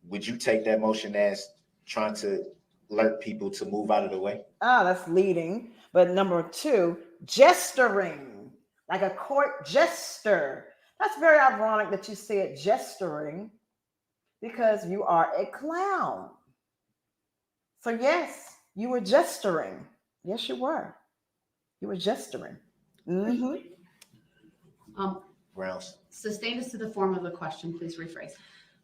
Would you take that motion as trying to alert people to move out of the way? That's leading. But number two, gesturing, like a court jester. That's very ironic that you said gesturing because you are a clown. So yes, you were gesturing. Yes, you were. You were gesturing. Mm-hmm. Grounds. Sustained us to the form of the question. Please rephrase.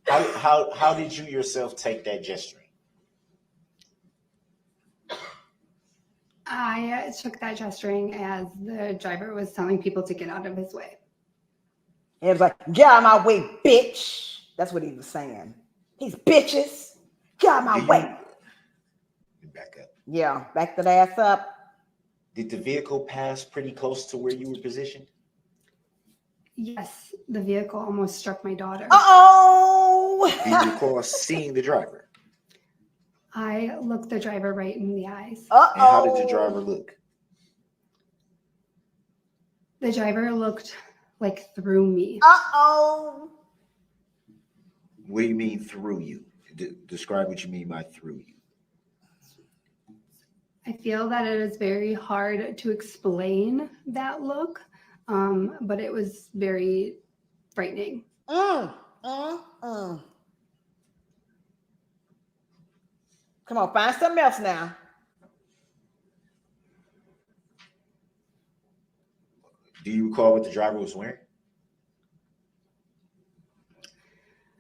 How did you yourself take that gesturing? I took that gesturing as the driver was telling people to get out of his way. It was like, get out of my way, bitch. That's what he was saying. These bitches, get out of my way. Back up. Yeah, back that ass up. Did the vehicle pass pretty close to where you were positioned? Yes, the vehicle almost struck my daughter. Uh-oh. Do you recall seeing the driver? I looked the driver right in the eyes. Uh-oh. And how did the driver look? The driver looked like through me. Uh-oh. What do you mean through you? Describe what you mean by through you. I feel that it is very hard to explain that look, but it was very frightening. Come on, find something else now. Do you recall what the driver was wearing?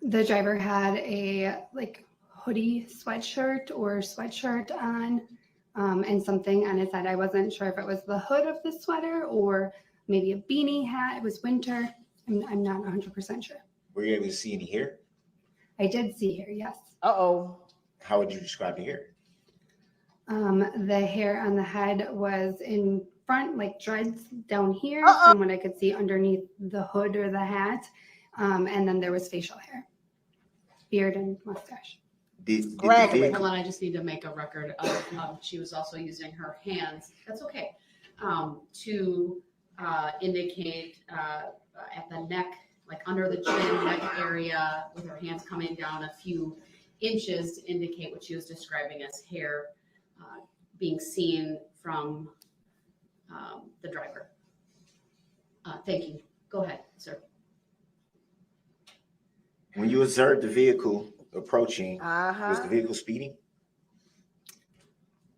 The driver had a like hoodie sweatshirt or sweatshirt on, and something on his head. I wasn't sure if it was the hood of the sweater or maybe a beanie hat. It was winter. I'm not 100% sure. Were you able to see any hair? I did see hair, yes. Uh-oh. How would you describe the hair? The hair on the head was in front, like dreads down here, Uh-oh. from what I could see underneath the hood or the hat. And then there was facial hair, beard and mustache. Did the Graduate. vehicle, Hold on, I just need to make a record of she was also using her hands. That's okay. To indicate at the neck, like under the chin, neck area, with her hands coming down a few inches to indicate what she was describing as hair being seen from the driver. Thank you. Go ahead, sir. when you observed the vehicle approaching, was the Uh-huh. vehicle speeding?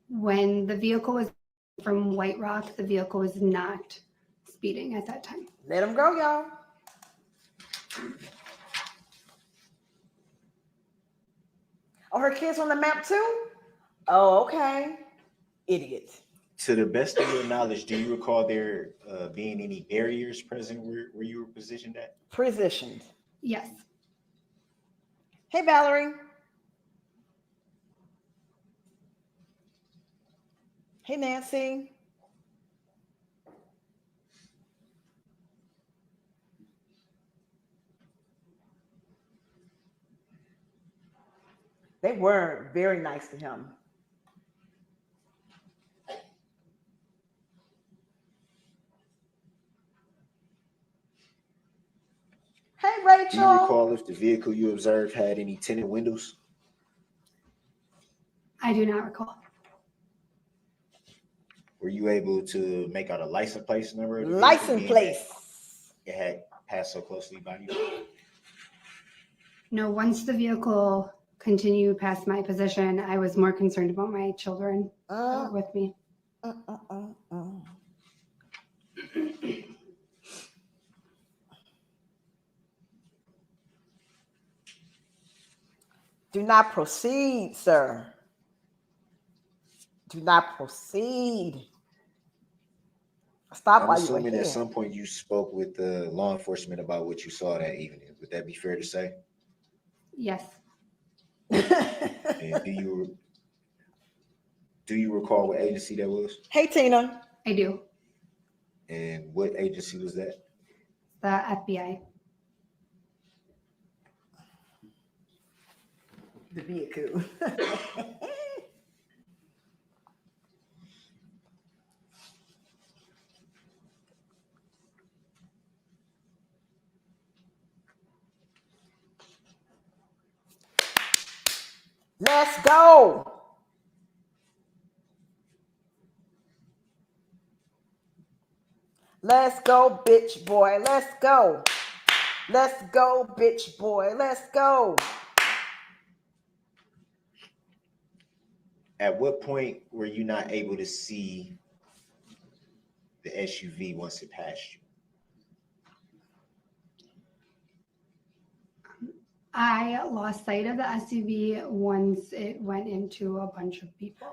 When the vehicle was from White Rock, the vehicle was not speeding at that time. Let him go, y'all. Oh, her kids on the map too? Oh, okay. Idiot. To the best of your knowledge, do you recall there being any barriers present where you were positioned at? Positioned. Yes. Hey, Valerie. Hey, Nancy. They were very nice to him. Hey, Do you Rachel. recall if the vehicle you observed had any tinted windows? I do not recall. Were you able to make out a license plate number of the vehicle, License being plate. that it had passed so closely by you? No, once the vehicle continued past my position, I was more concerned about my children that were with me. Do not proceed, sir. Do not proceed. Stop I'm while you were assuming here. at some point you spoke with law enforcement about what you saw that evening. Would that be fair to say? Yes. And do you recall what agency that was? Hey, Tina. I do. And what agency was that? The FBI. The vehicle. Let's go. Let's go, bitch boy. Let's go. Let's go, bitch boy. Let's go. At what point were you not able to see the SUV once it passed you? I lost sight of the SUV once it went into a bunch of people.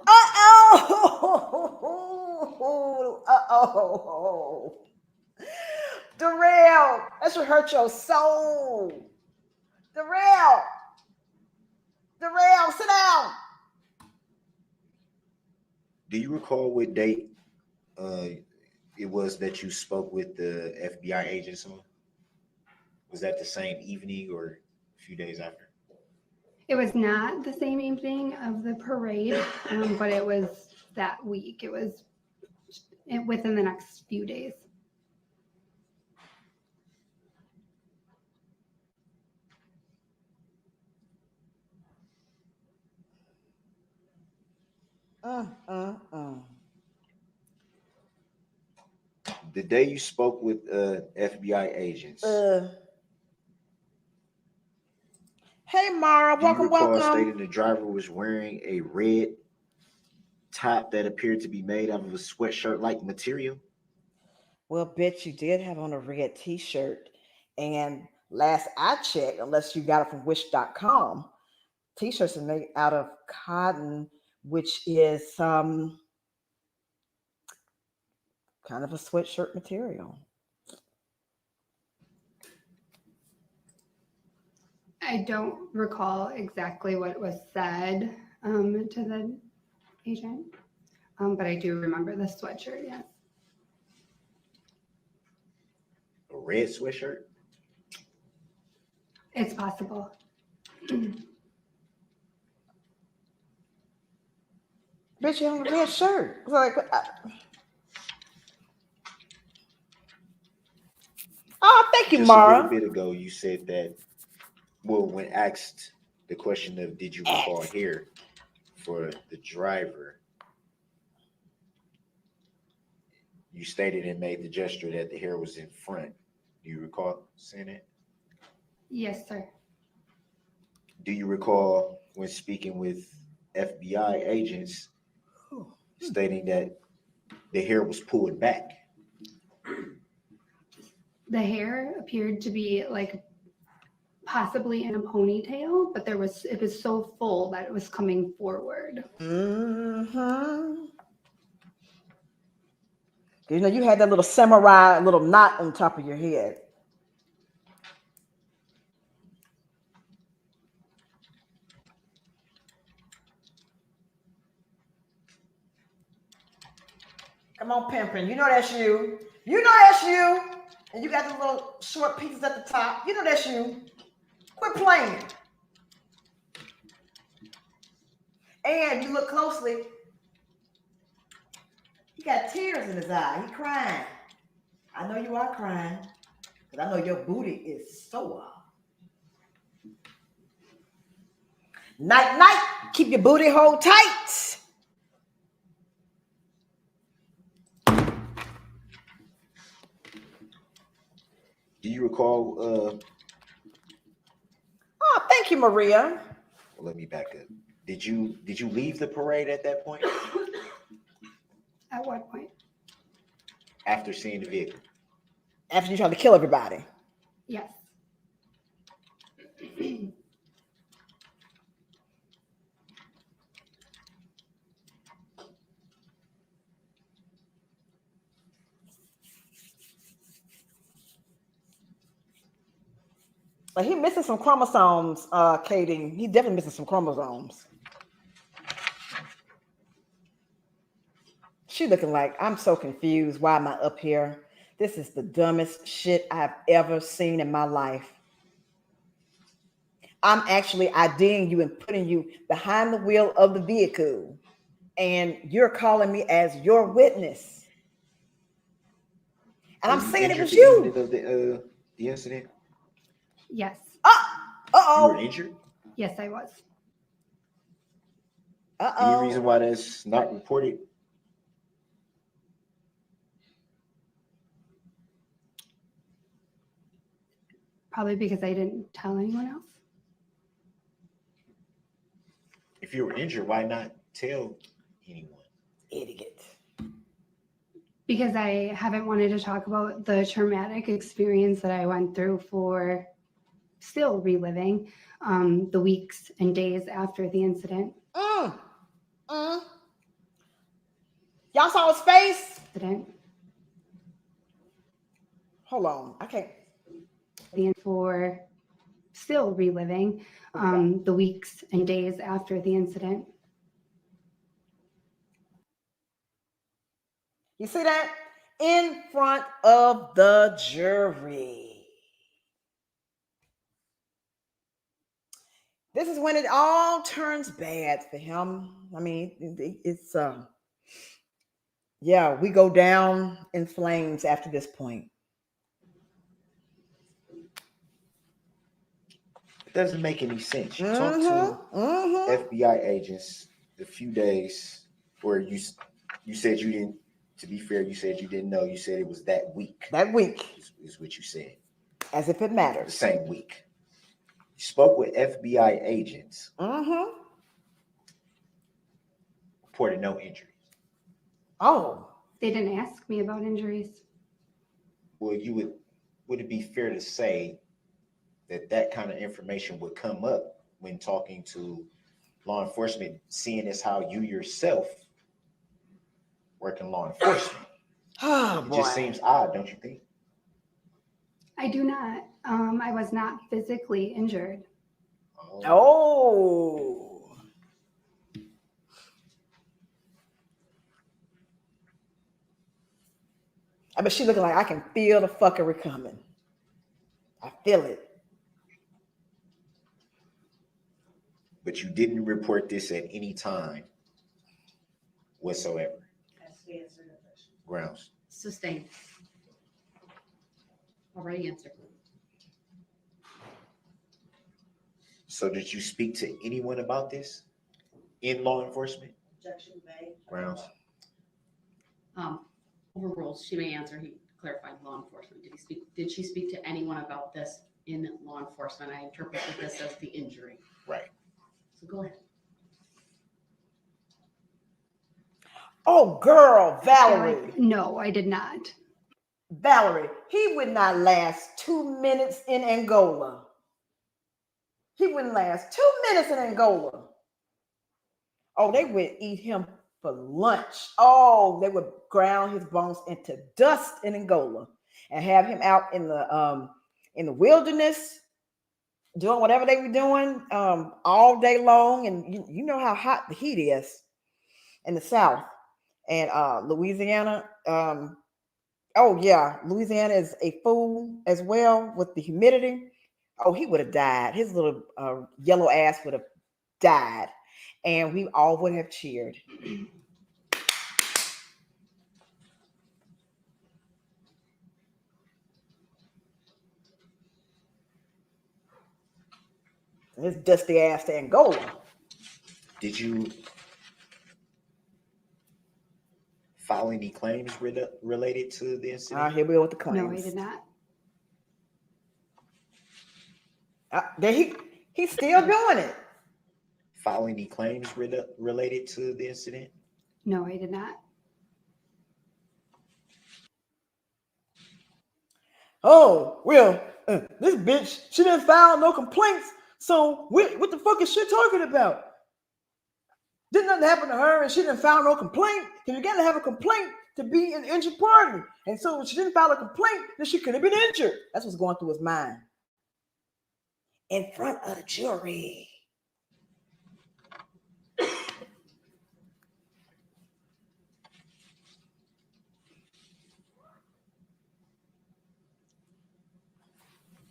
Uh-oh. Darrell, that should hurt your soul. Darrell, sit down. Do you recall what date it was that you spoke with the FBI agents on? Was that the same evening or a few days after? It was not the same evening of the parade, but it was that week. It was within the next few days. The day you spoke with FBI agents, Hey, Mara, do you welcome, recall welcome. stating the driver was wearing a red top that appeared to be made out of a sweatshirt-like material? Well, bitch, you did have on a red t-shirt. And last I checked, unless you got it from wish.com, t-shirts are made out of cotton, which is kind of a sweatshirt material. I don't recall exactly what was said to the agent, but I do remember the sweatshirt, yes. A red sweatshirt? It's possible. Bitch, you have a red shirt. It's like, oh, thank you, Just Mara. a little bit ago, you said that, well, when asked the question of did you recall hair for the driver, you stated and made the gesture that the hair was in front. Do you recall saying that? Yes, sir. Do you recall when speaking with FBI agents stating that the hair was pulled back? The hair appeared to be like possibly in a ponytail, but it was so full that it was coming forward. Mm-hmm. You know, you had that little samurai little knot on top of your head. Come on, Pimpin'. You know that's you. You know that's you. And you got the little short pieces at the top. You know that's you. Quit playing. And you look closely. He got tears in his eye. He crying. I know you are crying. Because I know your booty is sore. Night, night. Keep your booty hole tight. Do you recall? Oh, thank you, Maria. Well, let me back up. Did you leave the parade at that point? At what point? After seeing the vehicle? After you tried to kill everybody. Yes. Like he missing some chromosomes, Katie. He definitely missing some chromosomes. She looking like, I'm so confused. Why am I up here? This is the dumbest shit I've ever seen in my life. I'm actually IDing you and putting you behind the wheel of the vehicle. And you're calling me as your witness. And I'm saying it was you. Of the incident? Yes. Uh-oh. You were injured? Yes, I was. Uh-oh. Any reason why that's not reported? Probably because I didn't tell anyone else. If you were injured, why not tell anyone? Idiot. Because I haven't wanted to talk about the traumatic experience that I went through for still reliving the weeks and days after the incident. Y'all saw his face? Hold on. I can't. For still reliving the weeks and days after the incident. You see that? In front of the jury. This is when it all turns bad for him. I mean, it's yeah, we go down in flames after this point. It doesn't make any sense. You talk to FBI agents a few days where you said you didn't, to be fair, you said you didn't know. You said it was that week. That week. Is what you said. As if it matters. The same week. You spoke with FBI agents. Reported no injuries. Oh. They didn't ask me about injuries. Well, would it be fair to say that kind of information would come up when talking to law enforcement, seeing as how you yourself work in law enforcement? Oh, boy. It just seems odd, don't you think? I do not. I was not physically injured. Oh. I bet she looking like I can feel the fuckery coming. I feel it. But you didn't report this at any time whatsoever. Grounds. Sustained. Already answered. So did you speak to anyone about this in law enforcement? Objection made. Grounds. Overruled. She may answer. He clarified law enforcement. Did she speak to anyone about this in law enforcement? I interpreted this as the injury. Right. So go ahead. Oh, girl, Valerie. No, I did not. Valerie, he would not last 2 minutes in Angola. He wouldn't last 2 minutes in Angola. Oh, they would eat him for lunch. Oh, they would ground his bones into dust in Angola and have him out in the wilderness doing whatever they were doing all day long. And you know how hot the heat is in the South. And Louisiana, oh yeah, Louisiana is a fool as well with the humidity. Oh, he would have died. His little yellow ass would have died. And we all would have cheered. His dusty ass to Angola. Did you file any claims related to the incident? Here we go with the claims. No, I did not. He's still doing it. File any claims related to the incident? No, I did not. Oh, well, this bitch, she didn't file no complaints. So what the fuck is she talking about? Didn't nothing happen to her and she didn't file no complaint? Because you got to have a complaint to be an injured party. And so if she didn't file a complaint, then she could have been injured. That's what's going through his mind. In front of the jury.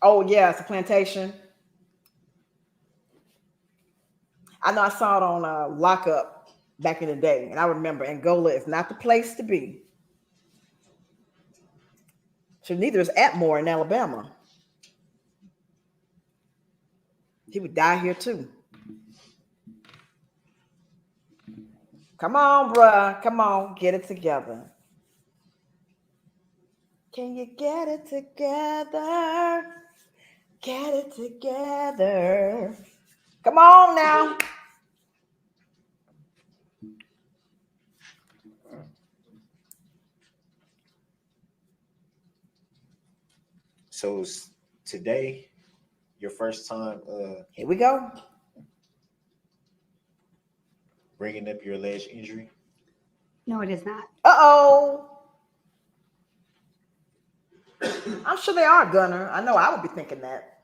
Oh, yeah, it's a plantation. I know I saw it on Lockup back in the day, and I remember Angola is not the place to be. So neither is Atmore in Alabama. He would die here too. Come on, bruh. Come on, get it together. Can you get it together? Get it together. Come on now. So today, your first time Here we go. bringing up your alleged injury? No, it is not. Uh-oh. I'm sure they are, Gunner. I know I would be thinking that.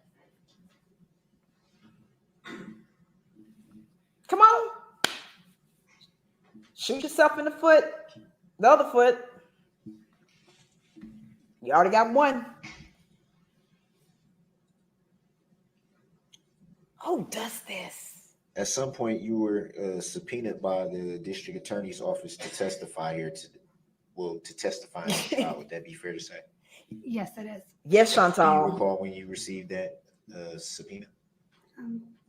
Come on. Shoot yourself in the foot. The other foot. You already got one. Who does this? At some point, you were subpoenaed by the district attorney's office to testify here to testify in the trial. Would that be fair to say? Yes, it is. Yes, Do you Chantal. recall when you received that subpoena?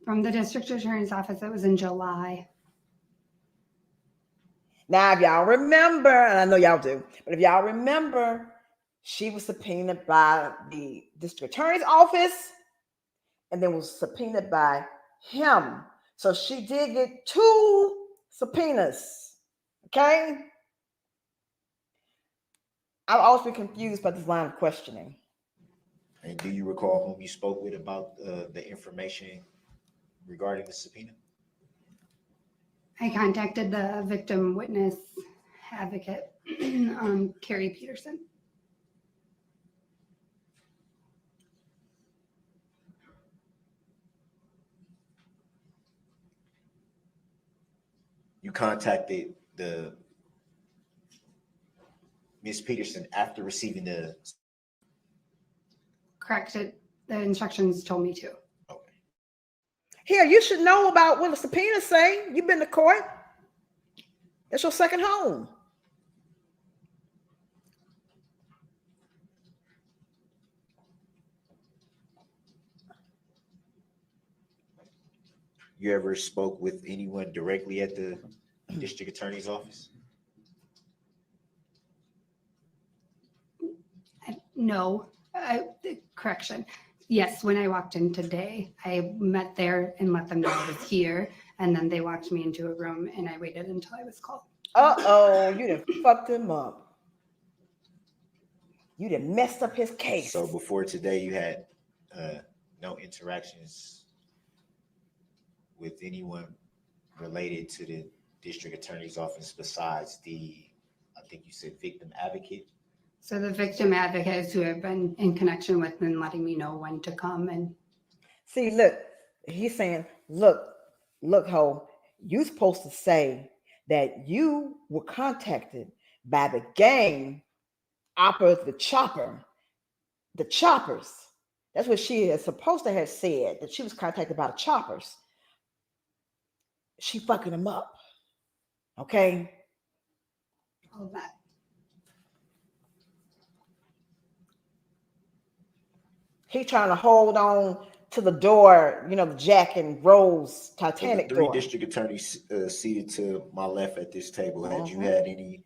From the district attorney's office, it was in July. Now, if y'all remember, and I know y'all do, but if y'all remember, she was subpoenaed by the district attorney's office and then was subpoenaed by him. So she did get 2 subpoenas. Okay? I've always been confused by this line of questioning. And do you recall whom you spoke with about the information regarding the subpoena? I contacted the victim witness advocate, Carrie Peterson. You contacted the Ms. Peterson after receiving the. Correct. The instructions told me to. Okay. Here, you should know about what the subpoenas say. You've been to court. It's your second home. You ever spoke with anyone directly at the district attorney's office? No, correction. Yes, when I walked in today, I met there and let them know I was here. And then they walked me into a room and I waited until I was called. Uh-oh, you done fucked him up. You done messed up his case. So before today, you had no interactions with anyone related to the district attorney's office besides I think you said victim advocate? So the victim advocates who have been in connection with and letting me know when to come. And See, look, he's saying, look, ho, you supposed to say that you were contacted by the gang operative, the choppers. That's what she is supposed to have said, that she was contacted by the choppers. She fucking them up. Okay. all of that. He trying to hold on to the door, you know, the Jack and Rose So Titanic the three door. district attorneys seated to my left at this table, had you Mhm. had any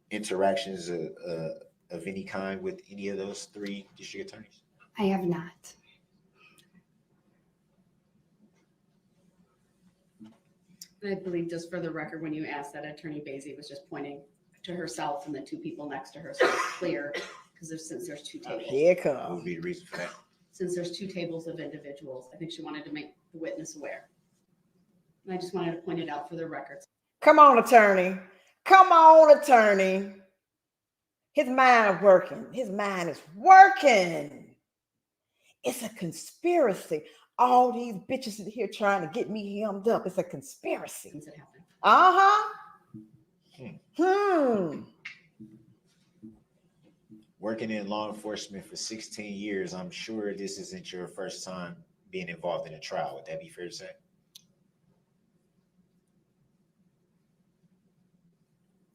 interactions of any kind with any of those three district attorneys? I have not. I believe, just for the record, when you asked that, Attorney Basie was just pointing to herself and the two people next to her, so it's clear, because since there's two tables. Here it What comes. would be the reason for that? Since there's two tables of individuals, I think she wanted to make the witness aware. And I just wanted to point it out for the records. Come on, attorney. Come on, attorney. His mind is working. His mind is working. It's a conspiracy. All these bitches in here trying to get me hemmed up. It's a conspiracy. Since it happened. Uh-huh. Hmm. Working in law enforcement for 16 years, I'm sure this isn't your first time being involved in a trial. Would that be fair to say?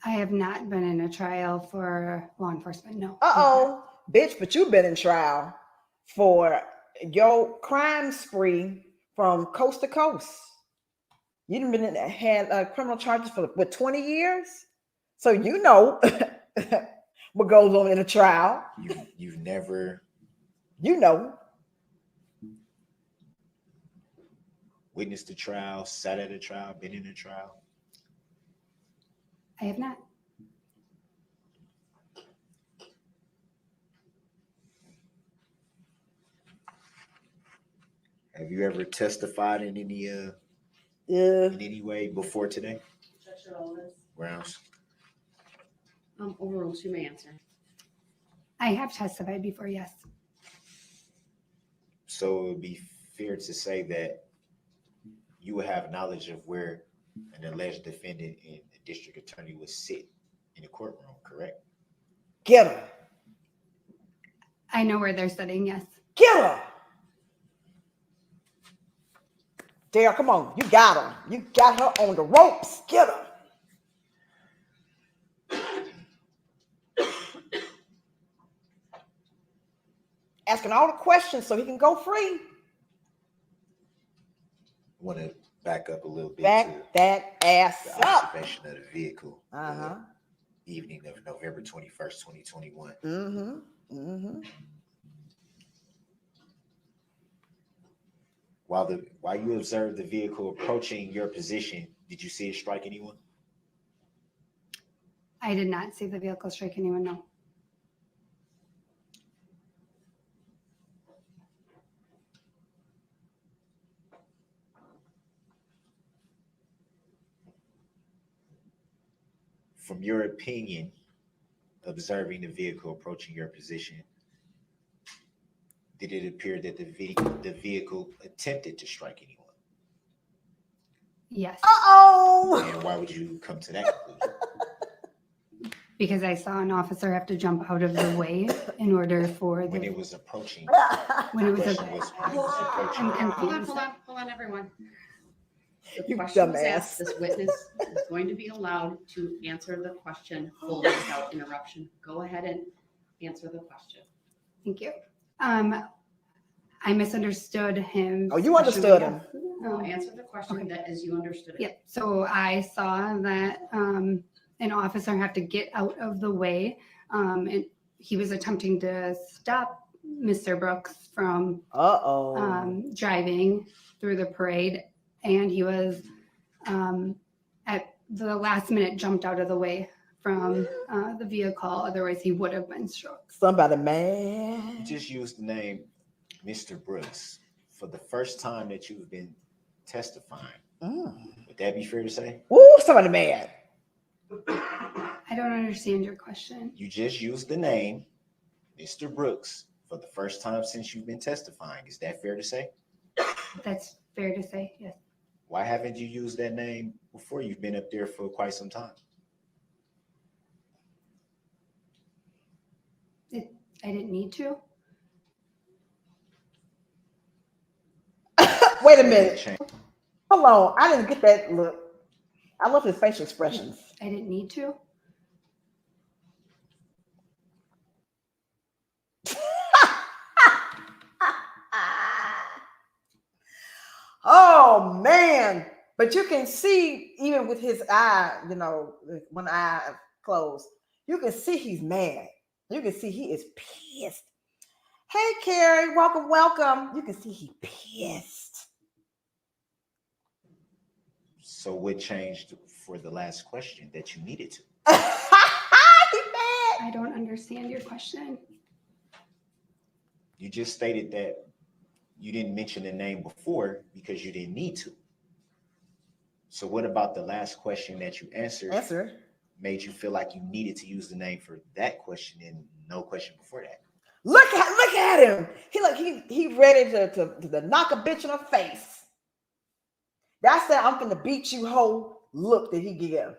I have not been in a trial for law enforcement. No. Uh-oh. Bitch, but you've been in trial for your crime spree from coast to coast. You've been had criminal charges for 20 years? So you know what goes on in a trial. You've never You know. witnessed a trial, sat at a trial, been in a trial? I have not. Have you ever testified in any way before today? Grounds. Overruled, she may answer. I have testified before, yes. So it would be fair to say that you would have knowledge of where an alleged defendant and the district attorney would sit in a courtroom, correct? Get her. I know where they're sitting, yes. Get her. Darrell, come on. You got her. You got her on the ropes. Get her. Asking all the questions so he can go free. Want to back up a little bit Back to that ass the up. observation of the vehicle. Uh-huh. Evening of November 21st, 2021. Mm-hmm. Mm-hmm. While you observed the vehicle approaching your position, did you see it strike anyone? I did not see the vehicle strike anyone, no. From your opinion, observing the vehicle approaching your position, did it appear that the vehicle attempted to strike anyone? Yes, Uh-oh. And why would you come to that conclusion? because I saw an officer have to jump out of the way in order for When the, it was approaching, when it was question a, was when it was approaching. I'm confused. Hold on, everyone. The You question was dumbass. asked, this witness is going to be allowed to answer the question fully without interruption. Go ahead and answer the question. Thank you. I misunderstood him. Oh, you understood him. Answer the question that as you understood it. Yep. So I saw that an officer had to get out of the way, and he was attempting to stop Mr. Brooks from driving through the parade, and he was at the last minute jumped out of the way from the vehicle. Otherwise, he would have been struck. Somebody man. You just used the name Mr. Brooks. For the first time that you've been testifying. Mm. Would that be fair to say? Ooh, somebody mad. I don't understand your question. You just used the name, Mr. Brooks, for the first time since you've been testifying. Is that fair to say? That's fair to say, yes. Why haven't you used that name before? You've been up there for quite some time. I didn't need to. Wait a minute. Hold on. I didn't get that look. I love his facial expressions. I didn't need to. Oh man. But you can see, even with his eye, you know, one eye closed, you can see he's mad. You can see he is pissed. Hey, Carrie, welcome, welcome. You can see he's pissed. So what changed for the last question that you needed to? He's mad. I don't understand your question. You just stated that you didn't mention the name before because you didn't need to. So what about the last question that you answered made you feel like you needed to use the name for that question and no question before that? Look at him. He ready to knock a bitch in her face. That's that I'm gonna beat you hoe look that he give.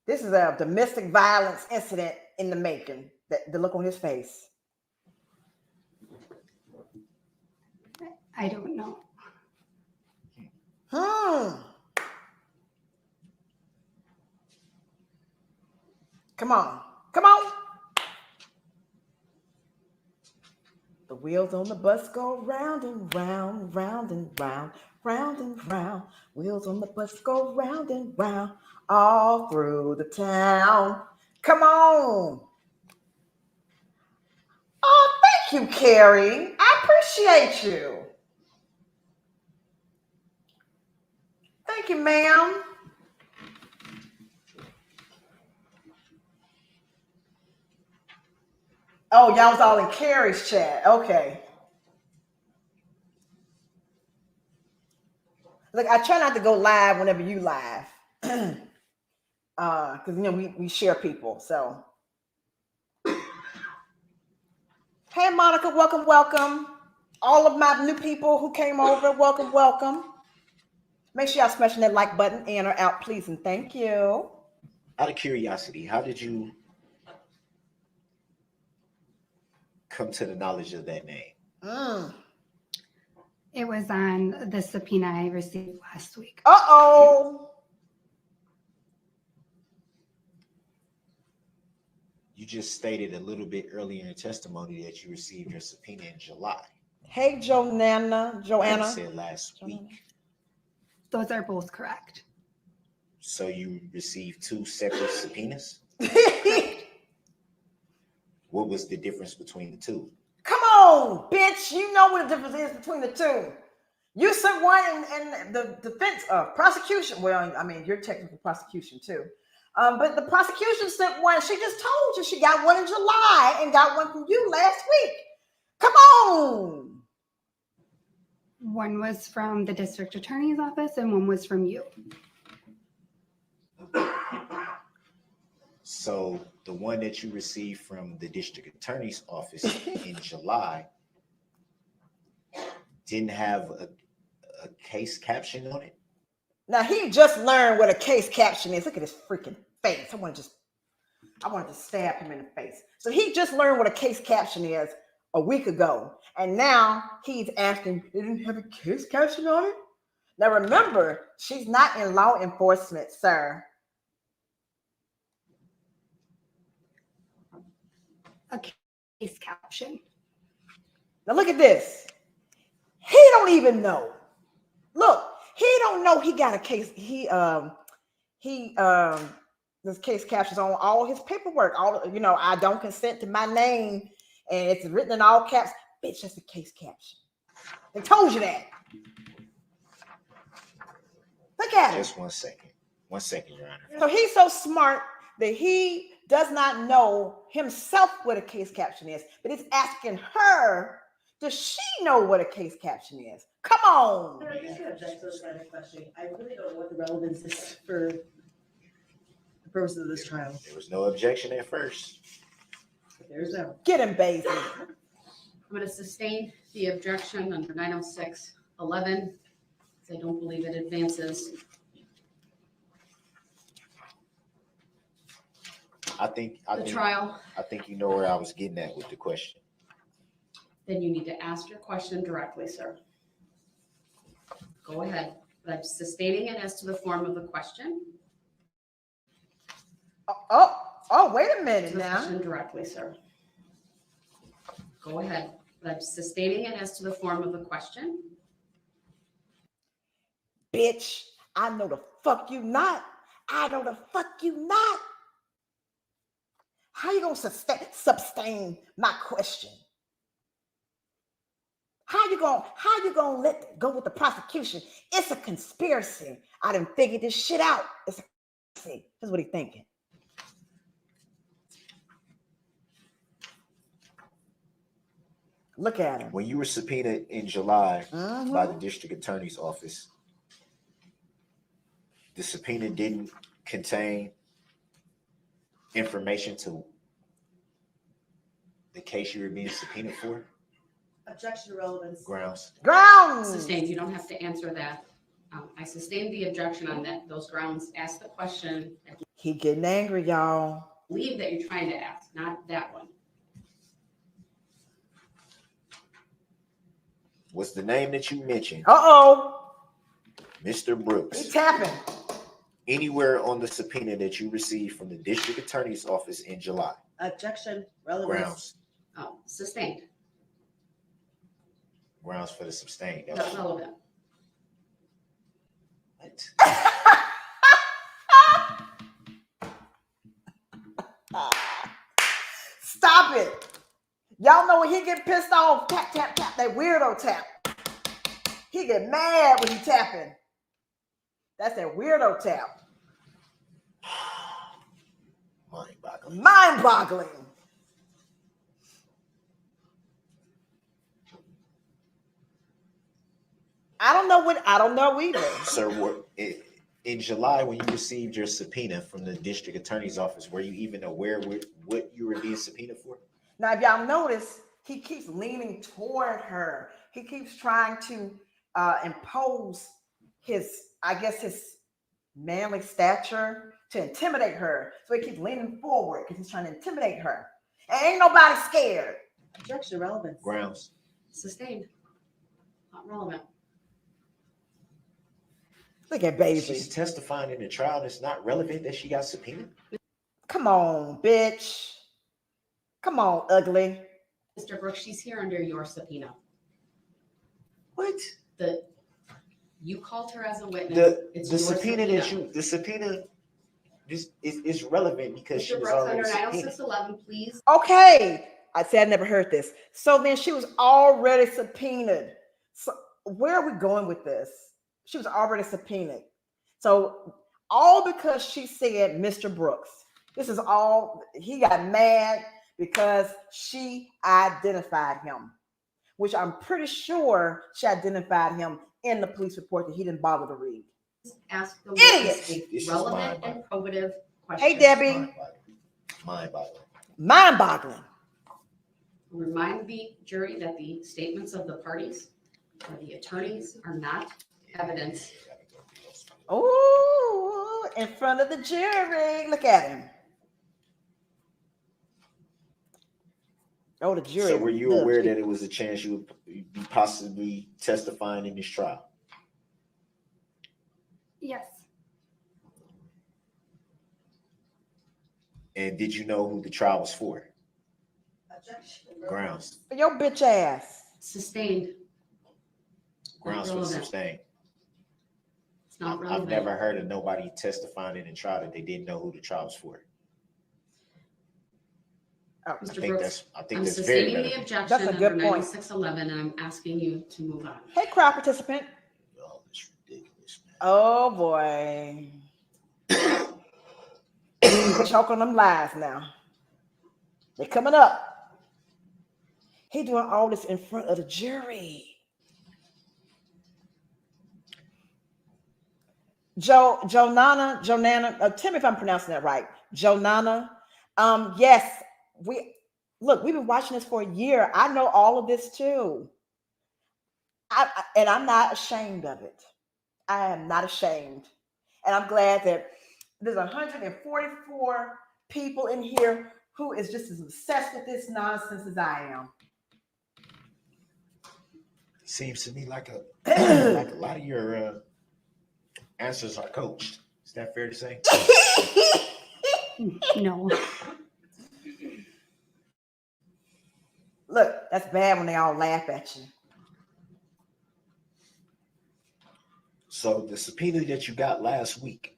This is a domestic violence incident in the making. The look on his face. I don't know. Come on. Come on. The wheels on the bus go round and round, round and round, round and round. Wheels on the bus go round and round, all through the town. Come on. Oh, thank you, Carrie. I appreciate you. Thank you, ma'am. Oh, y'all was all in Carrie's chat. Okay. Look, I try not to go live whenever you live. Because you know we share people. So hey Monica, welcome, welcome. All of my new people who came over, welcome, welcome. Make sure y'all smashing that like button in or out, please, and thank you. Out of curiosity, how did you come to the knowledge of that name? It was on the subpoena I received last week. Uh-oh. You just stated a little bit earlier in testimony that you received your subpoena in July. Hey, Joanna. I said last week. Those are both correct. So you received two separate subpoenas? What was the difference between the two? Come on, bitch. You know what the difference is between the two. You sent one and the defense, prosecution. Well, I mean, you're technical prosecution too. But the prosecution sent one. She just told you she got one in July and got one from you last week. Come on. One was from the district attorney's office and one was from you. So the one that you received from the district attorney's office in July didn't have a case caption on it? Now he just learned what a case caption is. Look at his freaking face. I want to stab him in the face. So he just learned what a case caption is a week ago. And now he's asking, they didn't have a case caption on it? Now remember, she's not in law enforcement, sir. A case caption. Now look at this. He don't even know. Look, he don't know he got a case. This case captions on all his paperwork. I don't consent to my name, and it's written in all caps. Bitch, that's a case caption. They told you that. Look at it. Just 1 second. 1 second, Your Honor. So he's so smart that he does not know himself what a case caption is, but it's asking her Does she know what a case caption is? Come on. I guess I object to this line of questioning. I really don't know what the relevance is for the purposes of this trial. There was no objection at first. There's no. Get him, baby. I'm going to sustain the objection under 906.11. I don't believe it advances. I think Trial. I think you know where I was getting at with the question. Then you need to ask your question directly, sir. Go ahead. But I'm sustaining it as to the form of the question. Oh, wait a minute To the now. question directly, sir. Go ahead. But I'm sustaining it as to the form of the question. Bitch, I know the fuck you not. I know the fuck you not. How you gonna sustain my question? How you gonna let go with the prosecution? It's a conspiracy. I done figured this shit out. It's a conspiracy. That's what he's thinking. Look at him. When you were subpoenaed in July by the district attorney's office, the subpoena didn't contain information to the case you were being subpoenaed for? Objection to relevance. Grounds. Grounds. Sustained. You don't have to answer that. I sustained the objection on those grounds. Ask the question. I He getting angry, y'all. believe that you're trying to ask, not that one. Was the name that you mentioned, Uh-oh. Mr. He Brooks, tapping. anywhere on the subpoena that you received from the district attorney's office in July? Objection. Relevance. Grounds. Sustained. Grounds for the sustained. Not relevant. What? Stop it. Y'all know when he get pissed off, tap, tap, tap, that weirdo tap. He get mad when he tapping. That's that weirdo tap. Mind-boggling. Mind-boggling. I don't know either. Sir, in July, when you received your subpoena from the district attorney's office, were you even aware what you were being subpoenaed for? Now, if y'all notice, he keeps leaning toward her. He keeps trying to impose his manly stature to intimidate her. So he keeps leaning forward because he's trying to intimidate her. And ain't nobody scared. Objection to relevance. Grounds. Sustained. Not relevant. Look at baby. She's testifying in the trial. It's not relevant that she got subpoenaed. Come on, bitch. Come on, ugly. Mr. Brooks, she's here under your subpoena. What? You called her as a witness. It's The your subpoena is relevant because she Mr. was Brooks, already under subpoenaed. 906.11, please. Okay. I said I never heard this. So then she was already subpoenaed. So where are we going with this? She was already subpoenaed. So all because she said Mr. Brooks. This is all, he got mad because she identified him, which I'm pretty sure she identified him in the police report that he didn't bother to read. Ask the Idiots. witness This is a relevant mind-boggling. and probative question. Hey, Debbie. Mind-boggling. Mind-boggling. Remind the jury that the statements of the parties or the attorneys are not evidence. Oh, in front of the jury. Look at him. Oh, the jury. So were you aware that it was a chance you would be possibly testifying in this trial? Yes. And did you know who the trial was for? Objection. Grounds. Your bitch ass. Sustained. Grounds for the relevant. sustained. It's not I've relevant. never heard of nobody testifying in a trial that they didn't know who the trial was for. Oh, I Mr. think Brooks, that's I'm very sustaining the relevant. objection That's a under good point. 906.11, and I'm asking you to move on. hey, crowd participant. Oh, that's ridiculous, man. Oh boy. Choke on them lies now. They coming up. He doing all this in front of the jury. Jonana, tell me if I'm pronouncing that right. Jonana. Yes, we've been watching this for a year. I know all of this too. And I'm not ashamed of it. I am not ashamed. And I'm glad that there's 144 people in here who is just as obsessed with this nonsense as I am. Seems to me like a lot of your answers are coached. Is that fair to say? No. Look, that's bad when they all laugh at you. So the subpoena that you got last week,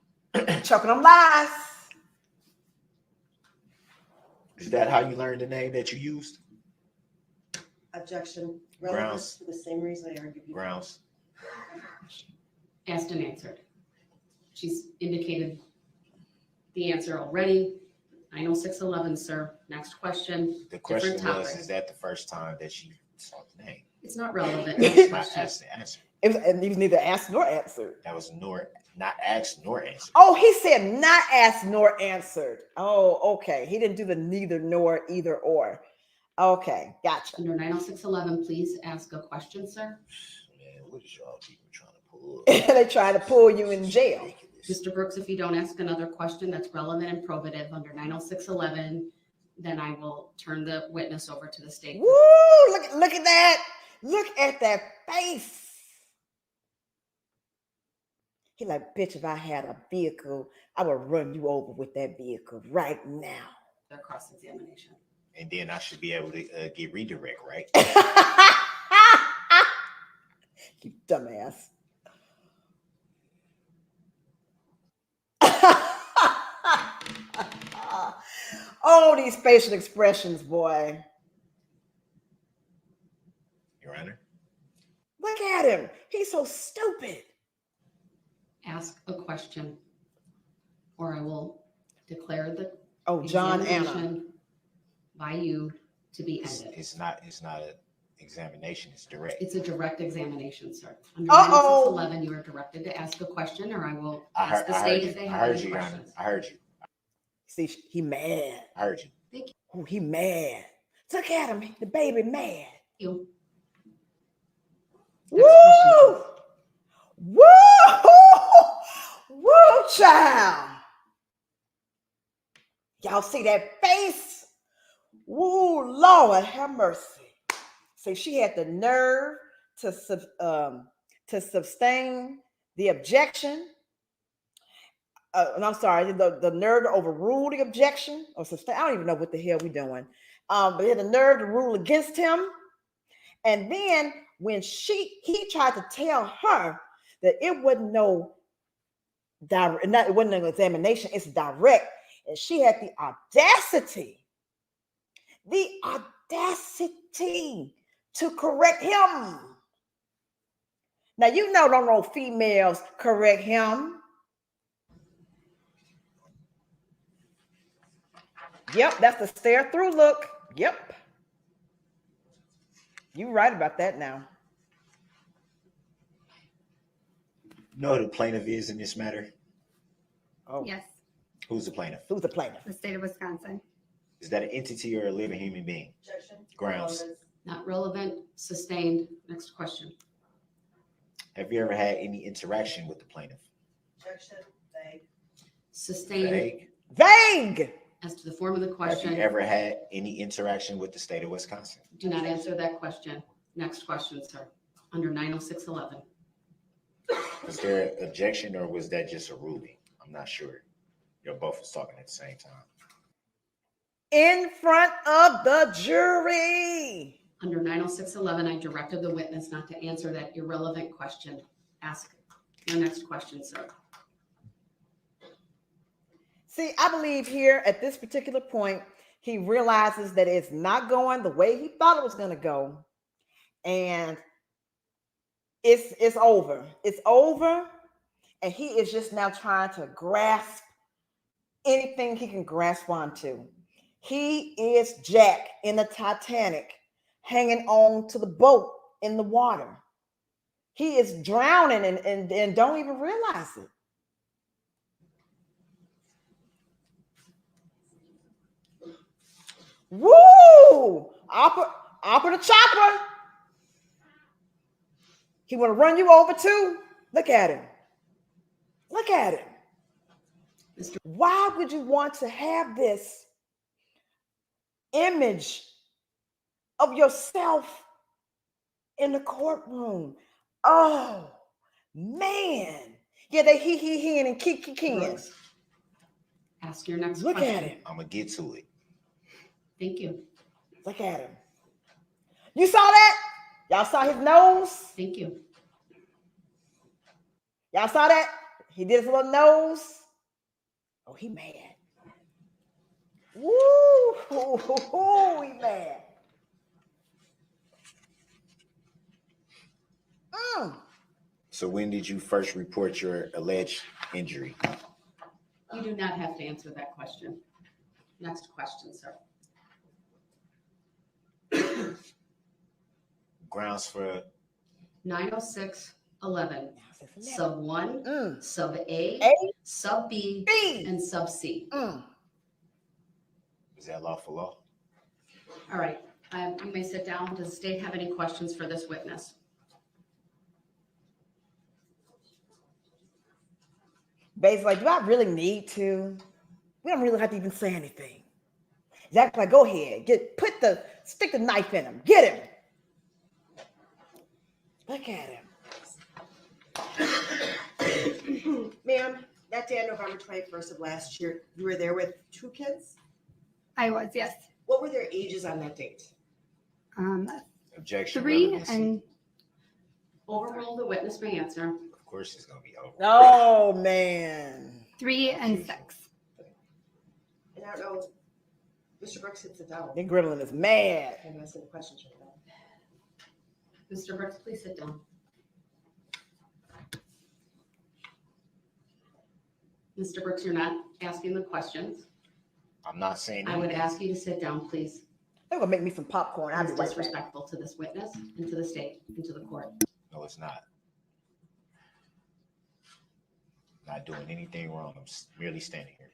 Choking them lies. is that how you learned the name that you used? Objection. Grounds. Relevance for the same reason I argued. Grounds. Asked and answered. She's indicated the answer already. 90611, sir. Next question. The question Different was, topic. is that the first time that you saw the name? It's not relevant. It's Next not question. asked and answered. And he was neither asked nor answered. That was not asked nor answered. Oh, he said not asked nor answered. Oh, okay. He didn't do the neither nor, either or. Okay, gotcha. Under 90611, please ask a question, sir. Man, what is y'all people trying to pull? They trying to pull you in jail. Mr. Brooks, if you don't ask another question that's relevant and probative under 90611, then I will turn the witness over to the state. Woo! Look at that. Look at that face. He like, bitch, if I had a vehicle, I would run you over with that vehicle right now. Their cross-examination. And then I should be able to get redirect, right? You dumbass. Oh, these facial expressions, boy. Your Honor. Look at him. He's so stupid. Ask a question, or I will declare the John Anna. examination by you to be ended. It's not an examination, it's direct. It's a direct examination, sir. Under Uh-oh. 90611, you are directed to ask a question, or I will I ask the state if they have any you, Your Honor. questions. I heard you. See, he mad. I heard you. Thank you. Oh, he mad. Look at him. The baby mad. You. Woo! Next question. Woo! Woo, child. Y'all see that face? Woo, Lord, have mercy. See, she had the nerve to sustain the objection. And I'm sorry, the nerve to overrule the objection or sustain. I don't even know what the hell we doing. But he had the nerve to rule against him. And then when he tried to tell her that it wasn't it wasn't an examination, it's direct. And she had the audacity to correct him. Now, you know, don't know females correct him. Yep, that's the stare through look. Yep. You're right about that now. You know who the plaintiff is in this matter? Oh, Yes, Who's the plaintiff? who's the plaintiff? the state of Wisconsin. Is that an entity or a living human being? Objection. Grounds. Relevance. Not relevant, sustained. Next question. Have you ever had any interaction with the plaintiff? Objection. Vague. Sustained. Vague. Vague. As to the form of the Have question, you ever had any interaction with the state of Wisconsin? do not answer that question. Next question, sir. Under 90611. Was there an objection or was that just a ruling? I'm not sure. You're both was talking at the same time. In front of the jury. Under 90611, I directed the witness not to answer that irrelevant question. Ask your next question, sir. See, I believe here at this particular point, he realizes that it's not going the way he thought it was going to go. And it's over. It's over. And he is just now trying to grasp anything he can grasp onto. He is Jack in the Titanic, hanging on to the boat in the water. He is drowning and don't even realize it. Woo! Opera the chopper. He want to run you over too. Look at him. Look at him. Why would you want to have this image of yourself in the courtroom? Oh, man. Yeah, they he and kicking. Ask your next Look question. at him. I'm gonna get to it. Thank you. Look at him. You saw that? Y'all saw his nose? Thank you. Y'all saw that? He did his little nose. Oh, he mad. Woo! He mad. So when did you first report your alleged injury? You do not have to answer that question. Next question, sir. Grounds for 906.11. Sub 1, sub A, A, sub B, B. and sub C. Is that lawful law? All right. You may sit down. Does the state have any questions for this witness? Basically, do I really need to? We don't really have to even say anything. Zach's like, go ahead. Stick the knife in him. Get him. Look at him. Ma'am, that day on November 21st of last year, you were there with 2 kids? I was, yes. What were their ages on that date? Objection. 3 relevancy. and Overrule, the witness may answer. Of course it's gonna be over. Oh, man. 3 and 6. And I don't know, Mr. Brooks hits it down. Nick Gremlin is mad. I'm asking questions right now. Mr. Brooks, please sit down. Mr. Brooks, you're not asking the questions. I'm not saying I would anything. ask you to sit down, please. They're gonna make me some popcorn. I'll be It's right back. disrespectful to this witness and to the state and to the court. No, it's not. Not doing anything wrong. I'm merely standing here.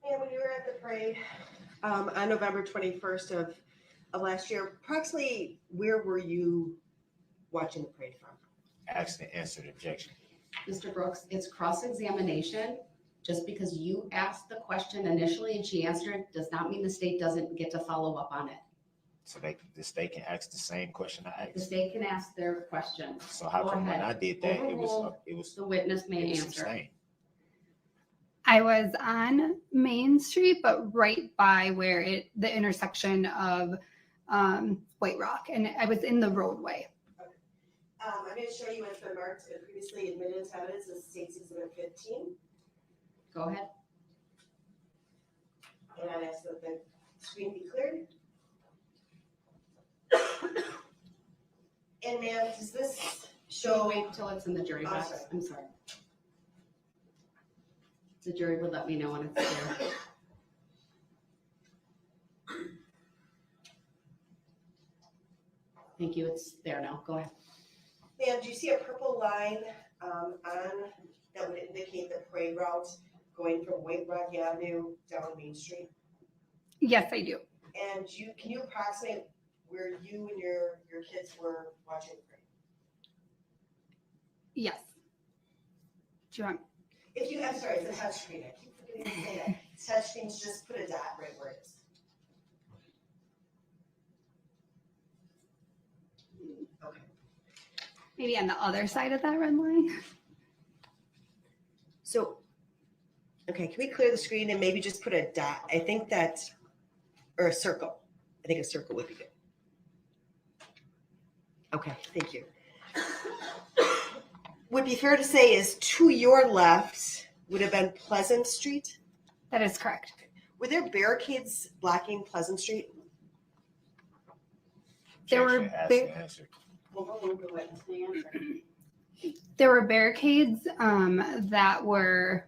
And when you were at the parade on November 21st of last year, approximately where were you watching the parade from? Asked and answered objection. Mr. Brooks, it's cross-examination. Just because you asked the question initially and she answered it does not mean the state doesn't get to follow up on it. So the state can ask the same question I The asked. state can ask their question. So how Go come when ahead. I did that, Overrule, it was The witness may answer. sustained? I was on Main Street, but right by where the intersection of White Rock, and I was in the roadway. I'm going to show you what's been marked and previously admitted into evidence as State's Exhibit 15. Go ahead. And I'd ask that the screen be cleared. And ma'am, does this Show show? wait until it's in the jury I'm box. sorry. I'm sorry. The jury would let me know when it's there. Thank you. It's there now. Go ahead. Ma'am, do you see a purple line on that would indicate the parade route going from White Rock Avenue down Main Street? Yes, I do. And can you approximate where you and your kids were watching the parade? Yes. Do you want? If you, I'm sorry, it's a touch screen. I keep forgetting to say that. Touch screens, just put a dot right where it is. Okay. Maybe on the other side of that red line? So, okay, can we clear the screen and maybe just put a dot? I think that, or a circle. I think a circle would be good. Okay, thank you. Would be fair to say is to your left would have been Pleasant Street. That is correct. Were there barricades blocking Pleasant Street? There were Objection. Asked and answered. Overrule, the witness may answer. There were barricades that were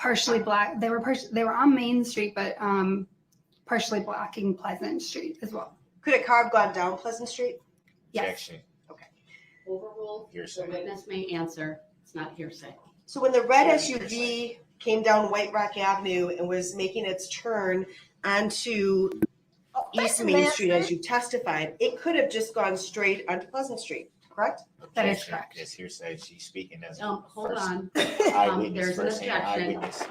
partially block. They were on Main Street, but partially blocking Pleasant Street as well. Could a car have gone down Pleasant Street? Yes. Objection. Overruled, the Hearsay. witness may answer, it's not hearsay. So when the red SUV came down White Rock Avenue and was making its turn onto East Main Street, as you testified, it could have just gone straight onto Pleasant Street, correct? That is Objection. correct. It's hearsay. She's speaking as a Hold first on, eyewitness, there's an first-hand objection.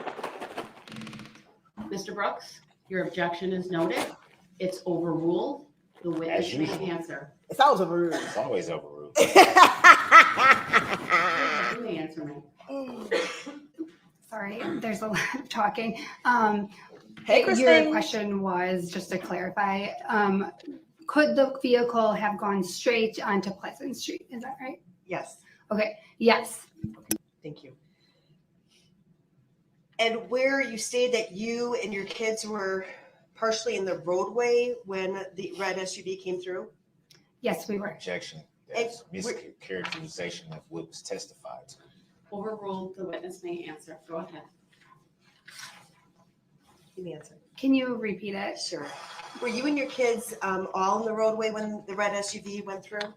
eyewitness. Mr. Brooks, your objection is noted. It's overruled. The witness As may usual. answer. It's always overruled. It's always overruled. You may answer me. Sorry, there's a lot of talking. Hey, Your Christine. question was, just to clarify, could the vehicle have gone straight onto Pleasant Street? Is that right? Yes, Okay, yes. thank you. And where you stated that you and your kids were partially in the roadway when the red SUV came through? Yes, we were. Objection. That's mischaracterization of what was testified to. Overruled, the witness may answer. Go ahead. Give me an answer. Can you repeat it? Sure. Were you and your kids all in the roadway when the red SUV went through?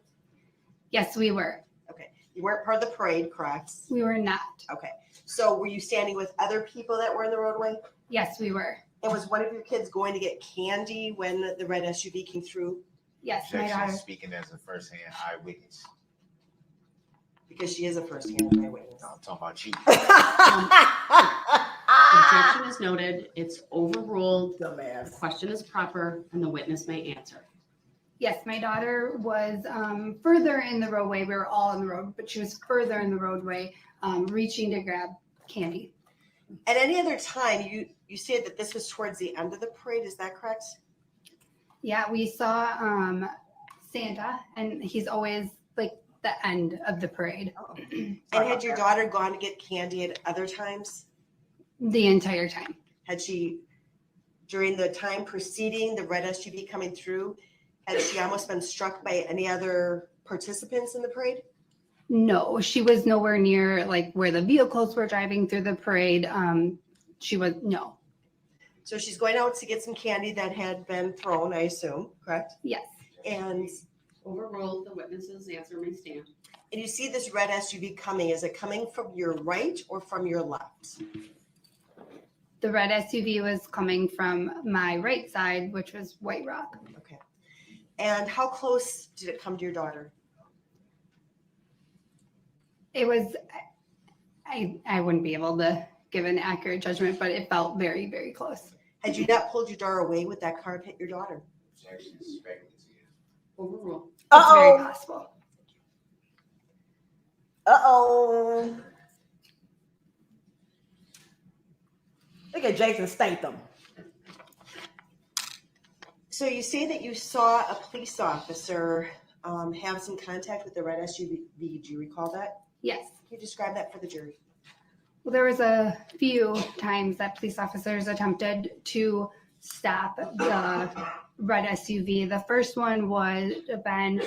Yes, we were. Okay. You weren't part of the parade, correct? We were not. Okay. So were you standing with other people that were in the roadway? Yes, we were. And was one of your kids going to get candy when the red SUV came through? Yes, my Objection. daughter. Speaking as a first-hand eyewitness. Because she is a first-hand eyewitness. No, I'm talking about you. Objection is noted. It's overruled. The Dumbass. question is proper and the witness may answer. Yes, my daughter was further in the roadway. We were all in the road, but she was further in the roadway, reaching to grab candy. At any other time, you said that this was towards the end of the parade. Is that correct? Yeah, we saw Santa, and he's always like the end of the parade. And had your daughter gone to get candy at other times? The entire time. Had she, during the time preceding the red SUV coming through, had she almost been struck by any other participants in the parade? No, she was nowhere near like where the vehicles were driving through the parade. She was no. So she's going out to get some candy that had been thrown, I assume, correct? Yes. And Overruled, the witness's answer may stand. you see this red SUV coming. Is it coming from your right or from your left? The red SUV was coming from my right side, which was White Rock. Okay. And how close did it come to your daughter? It was, I wouldn't be able to give an accurate judgment, but it felt very, very close. Had you not pulled your daughter away, would that car have hit your daughter? Objection. Speculative. Overruled. It's very possible. Uh-oh. Look at Jason Statham. So you say that you saw a police officer have some contact with the red SUV. Do you recall that? Yes. Can you describe that for the jury? Well, there was a few times that police officers attempted to stop the red SUV. The first one would have been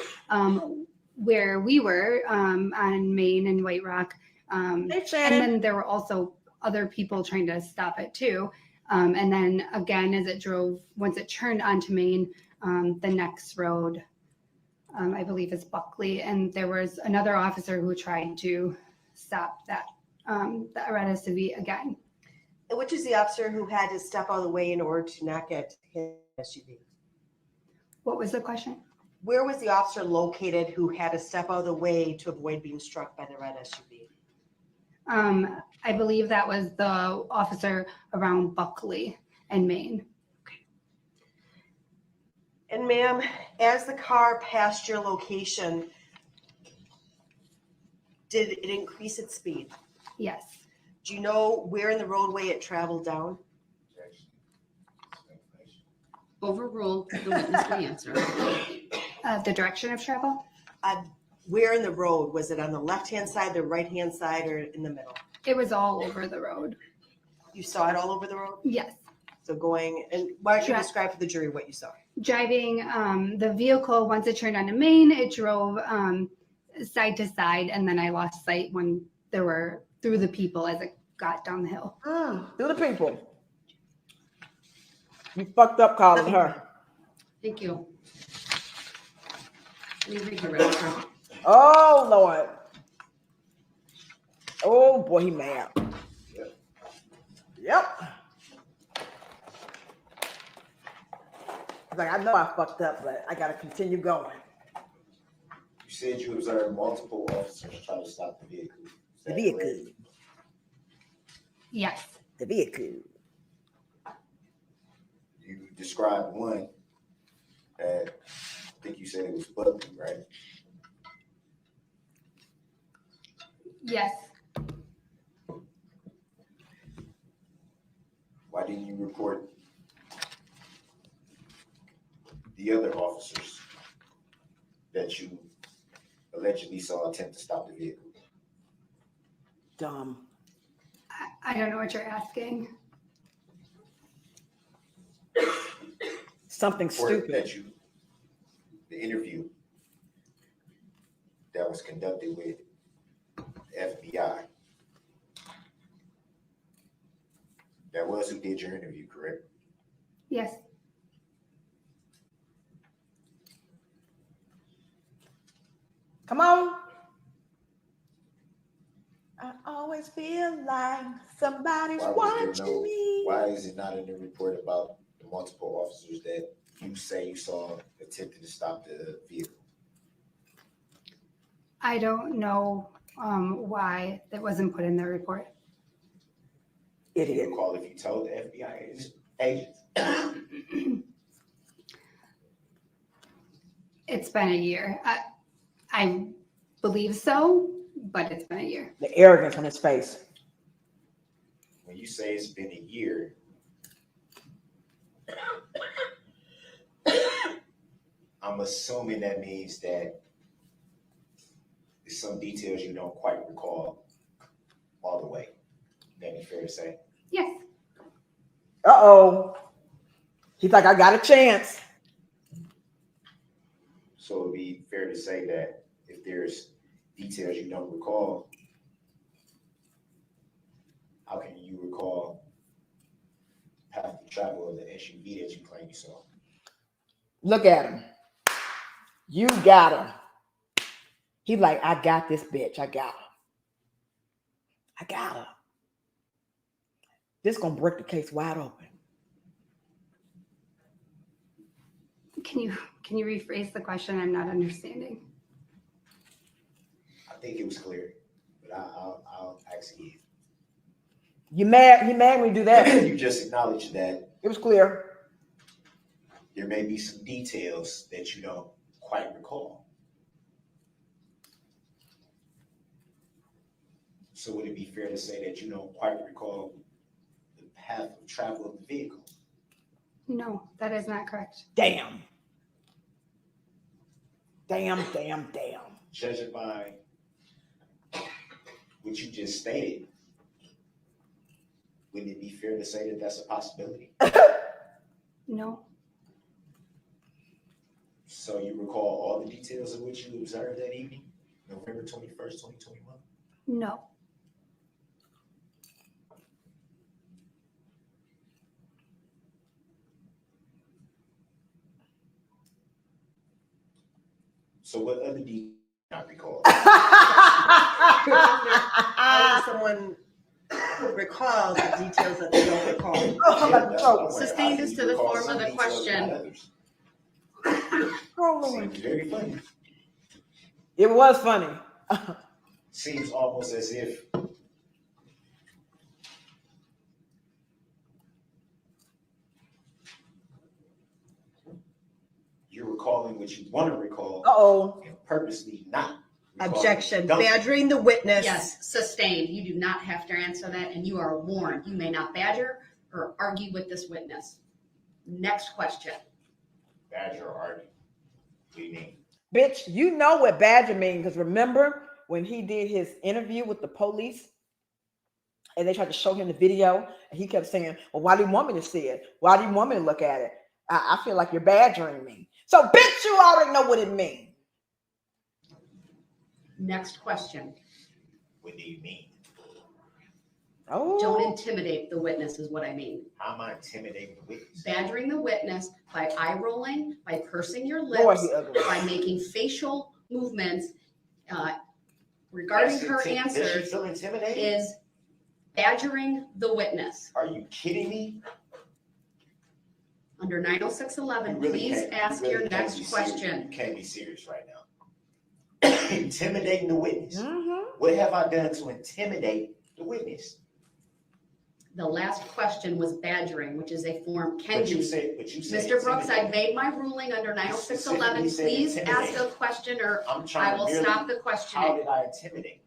where we were on Main and White Rock. And then there were also other people trying to stop it too. And then again, as it drove, once it turned onto Main, the next road, I believe is Buckley. And there was another officer who tried to stop that red SUV again. And which is the officer who had to step out of the way in order to not get hit by the SUV? What was the question? Where was the officer located who had to step out of the way to avoid being struck by the red SUV? I believe that was the officer around Buckley and Main. And ma'am, as the car passed your location, did it increase its speed? Yes. Do you know where in the roadway it traveled down? Objection. Speculation. Overruled, the witness may answer. The direction of travel? Where in the road? Was it on the left-hand side, the right-hand side, or in the middle? It was all over the road. You saw it all over the road? Yes. So going, and why don't you Yeah. describe for the jury what you saw? Driving the vehicle, once it turned onto Main, it drove side to side, and then I lost sight when there were through the people as it got down the hill. Do the people. You fucked up calling her. Thank you. Let me read your register. Oh, Lord. Oh, boy, he mad. Yep. He's like, I know I fucked up, but I got to continue going. You said you observed multiple officers try to stop the vehicle. Is The that vehicle. correct? Yes. The vehicle. You described one that I think you said it was Buckley, right? Yes. Why didn't you report the other officers that you allegedly saw attempt to stop the vehicle? Dumb. I don't know what you're asking. Something Or stupid. that you, the interview that was conducted with the FBI. That was who did your interview, correct? Yes. Come on. I always feel like somebody's watching me. Why is it not in the report about the multiple officers that you say you saw attempted to stop the vehicle? I don't know why that wasn't put in the report. Do you Idiot. recall if you told the FBI agents? It's been a year. I believe so, but it's been a year. The arrogance on his face. When you say it's been a year, I'm assuming that means that there's some details you don't quite recall all the way. That be fair to say? Yes. Uh-oh. He's like, I got a chance. So it'd be fair to say that if there's details you don't recall, how can you recall path of travel of the SUV that you claim you saw? Look at him. You got him. He's like, I got this bitch. I got her. I got her. This gonna break the case wide open. Can you rephrase the question? I'm not understanding. I think it was clear, but I'll ask again. You mad? He mad when you do that. You just acknowledged that It was clear. there may be some details that you don't quite recall. So would it be fair to say that you don't quite recall the path of travel of the vehicle? No, that is not correct. Damn. Damn, damn, damn. Judging by what you just stated, wouldn't it be fair to say that that's a possibility? No. So you recall all the details of what you observed that evening, November 21st, 2021? No. So what other details do you not recall? How does someone recall the details that they don't recall? Oh, I'm about to choke. Sustain this to the form of the question. Oh, Lord. Seems very funny. It was funny. Seems almost as if you're recalling what you want to recall Uh-oh. and purposely not recalling Objection. what you don't. Badgering the witness. Yes, sustained. You do not have to answer that, and you are warned. You may not badger or argue with this witness. Next question. Badger or argue. What do you mean? Bitch, you know what badger means, because remember when he did his interview with the police and they tried to show him the video and he kept saying, well, why do you want me to see it? Why do you want me to look at it? I feel like you're badgering me. So bitch, you already know what it means. Next question. What do you mean? Oh. Don't intimidate the witness is what I mean. How am I intimidating the witness? Badgering the witness by eye rolling, by pursing your Lord, lips, you ugly. by making facial movements regarding That's her Does she answers feel intimidated? is badgering the witness. Are you kidding me? Under 90611, You really please can't- ask you really your can't next be serious. question. You can't be serious right now. Intimidating the witness. Mm-hmm. What have I done to intimidate the witness? The last question was badgering, which is a form can But you be. said Mr. Brooks, I've made my ruling under 90611. You said Please ask intimidate. a question or I'm trying I will to merely, stop the how questioning. did I intimidate?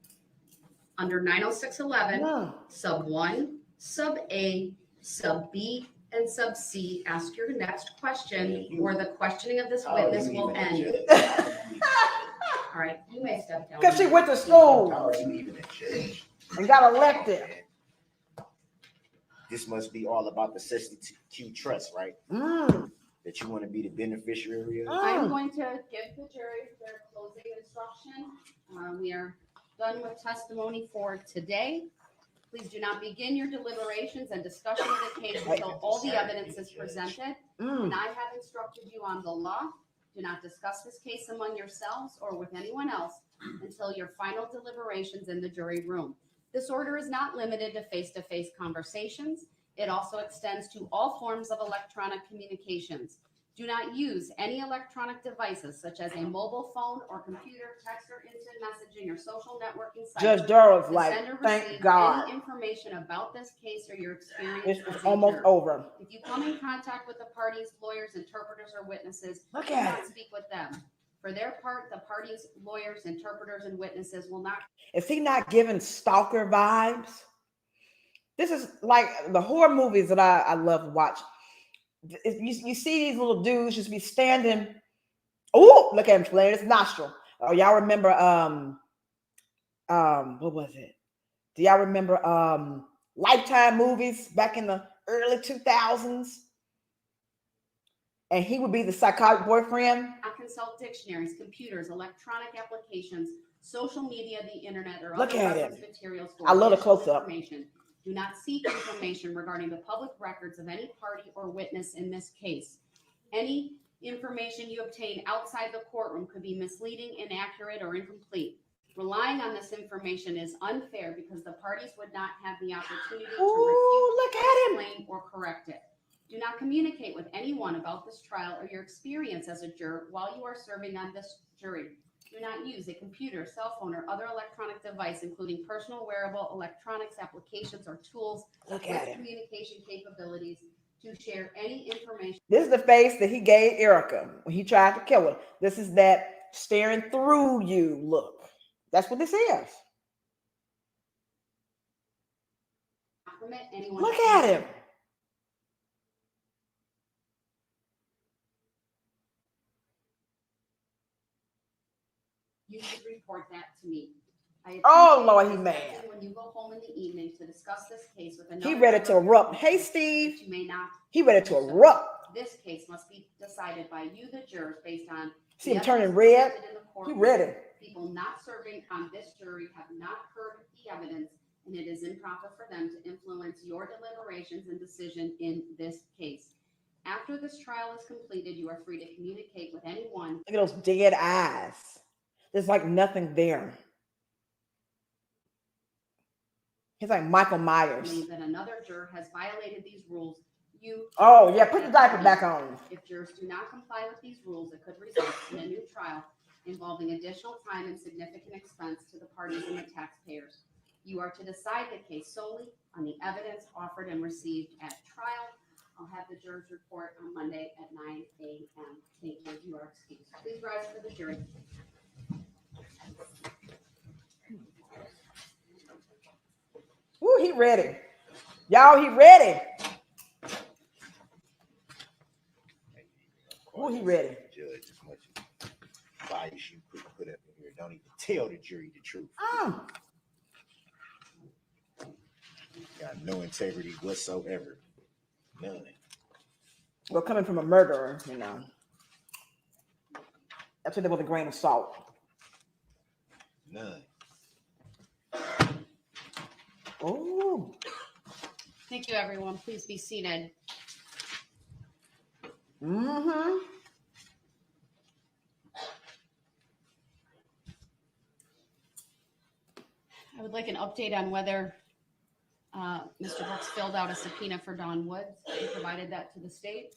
Under 90611, No. sub 1, sub A, sub B, and sub C, ask your next question or the questioning of this How are witness you will even a end. judge? All right, you may step down. Because she went to school How are you even a judge? and got elected. This must be all about the 62 trust, right? That you want to be the beneficiary of. I'm going to give the jury their closing instruction. We are done with testimony for today. Please do not begin your deliberations and discussion of the case until all the evidence is presented. And I have instructed you on the law. Do not discuss this case among yourselves or with anyone else until your final deliberations in the jury room. This order is not limited to face-to-face conversations. It also extends to all forms of electronic communications. Do not use any electronic devices such as a mobile phone or computer, text or instant messaging or social networking sites. Judge Darrell's to like, send or thank receive God. any information about this case or your experience. It's as a almost juror. over. If you come in contact with the parties, lawyers, interpreters, or witnesses, Look do at not it. speak with them. For their part, the parties, lawyers, interpreters, and witnesses will not. Is he not giving stalker vibes? This is like the horror movies that I love to watch. You see these little dudes just be standing. Oh, look at him flaring his nostril. Oh, y'all remember what was it? Do y'all remember Lifetime movies back in the early 2000s? And he would be the psychotic boyfriend. Not consult dictionaries, computers, electronic applications, social media, the internet, or Look other at reference him. materials for I love the additional close-up. information. Do not seek information regarding the public records of any party or witness in this case. Any information you obtain outside the courtroom could be misleading, inaccurate, or incomplete. Relying on this information is unfair because the parties would not have the opportunity to Ooh, look at him. explain or correct it. Do not communicate with anyone about this trial or your experience as a juror while you are serving on this jury. Do not use a computer, cell phone, or other electronic device, including personal wearable electronics applications or tools Look with at him. communication capabilities to share any information. This is the face that he gave Erica when he tried to kill her. This is that staring through you look. That's what this is. Permit anyone Look to at him. You should report that to me. I Oh, appreciate Lord, it he especially mad. when you go home in the evening to discuss this case with another. He ready to member of your erupt. Hey, family, Steve. but you may not. He ready to erupt. This case must be decided by you, the jurors, based on. See him the turning evidence red? presented in the He courtroom. ready. People not serving on this jury have not heard the evidence, and it is improper for them to influence your deliberations and decision in this case. After this trial is completed, you are free to communicate with anyone. Look at those dead eyes. There's like nothing there. He's like Michael Myers. Believe that another juror has violated these rules. You. Oh, yeah, put the diaper back on. If jurors do not comply with these rules, it could result in a new trial involving additional time and significant expense to the parties and the taxpayers. You are to decide the case solely on the evidence offered and received at trial. I'll have the jurors report on Monday at 9 a.m. Thank you. You are excused. Please rise for the jury. Ooh, he ready. Y'all, he ready. Ooh, he ready. Judge as much bias you put up in here. Don't even tell the jury the truth. Got no integrity whatsoever. None. Well, coming from a murderer, you know. That's what they with a grain of salt. None. Oh, Thank you, everyone. Please be seated. mm-hmm. I would like an update on whether Mr. Brooks filled out a subpoena for Dawn Woods and provided that to the state.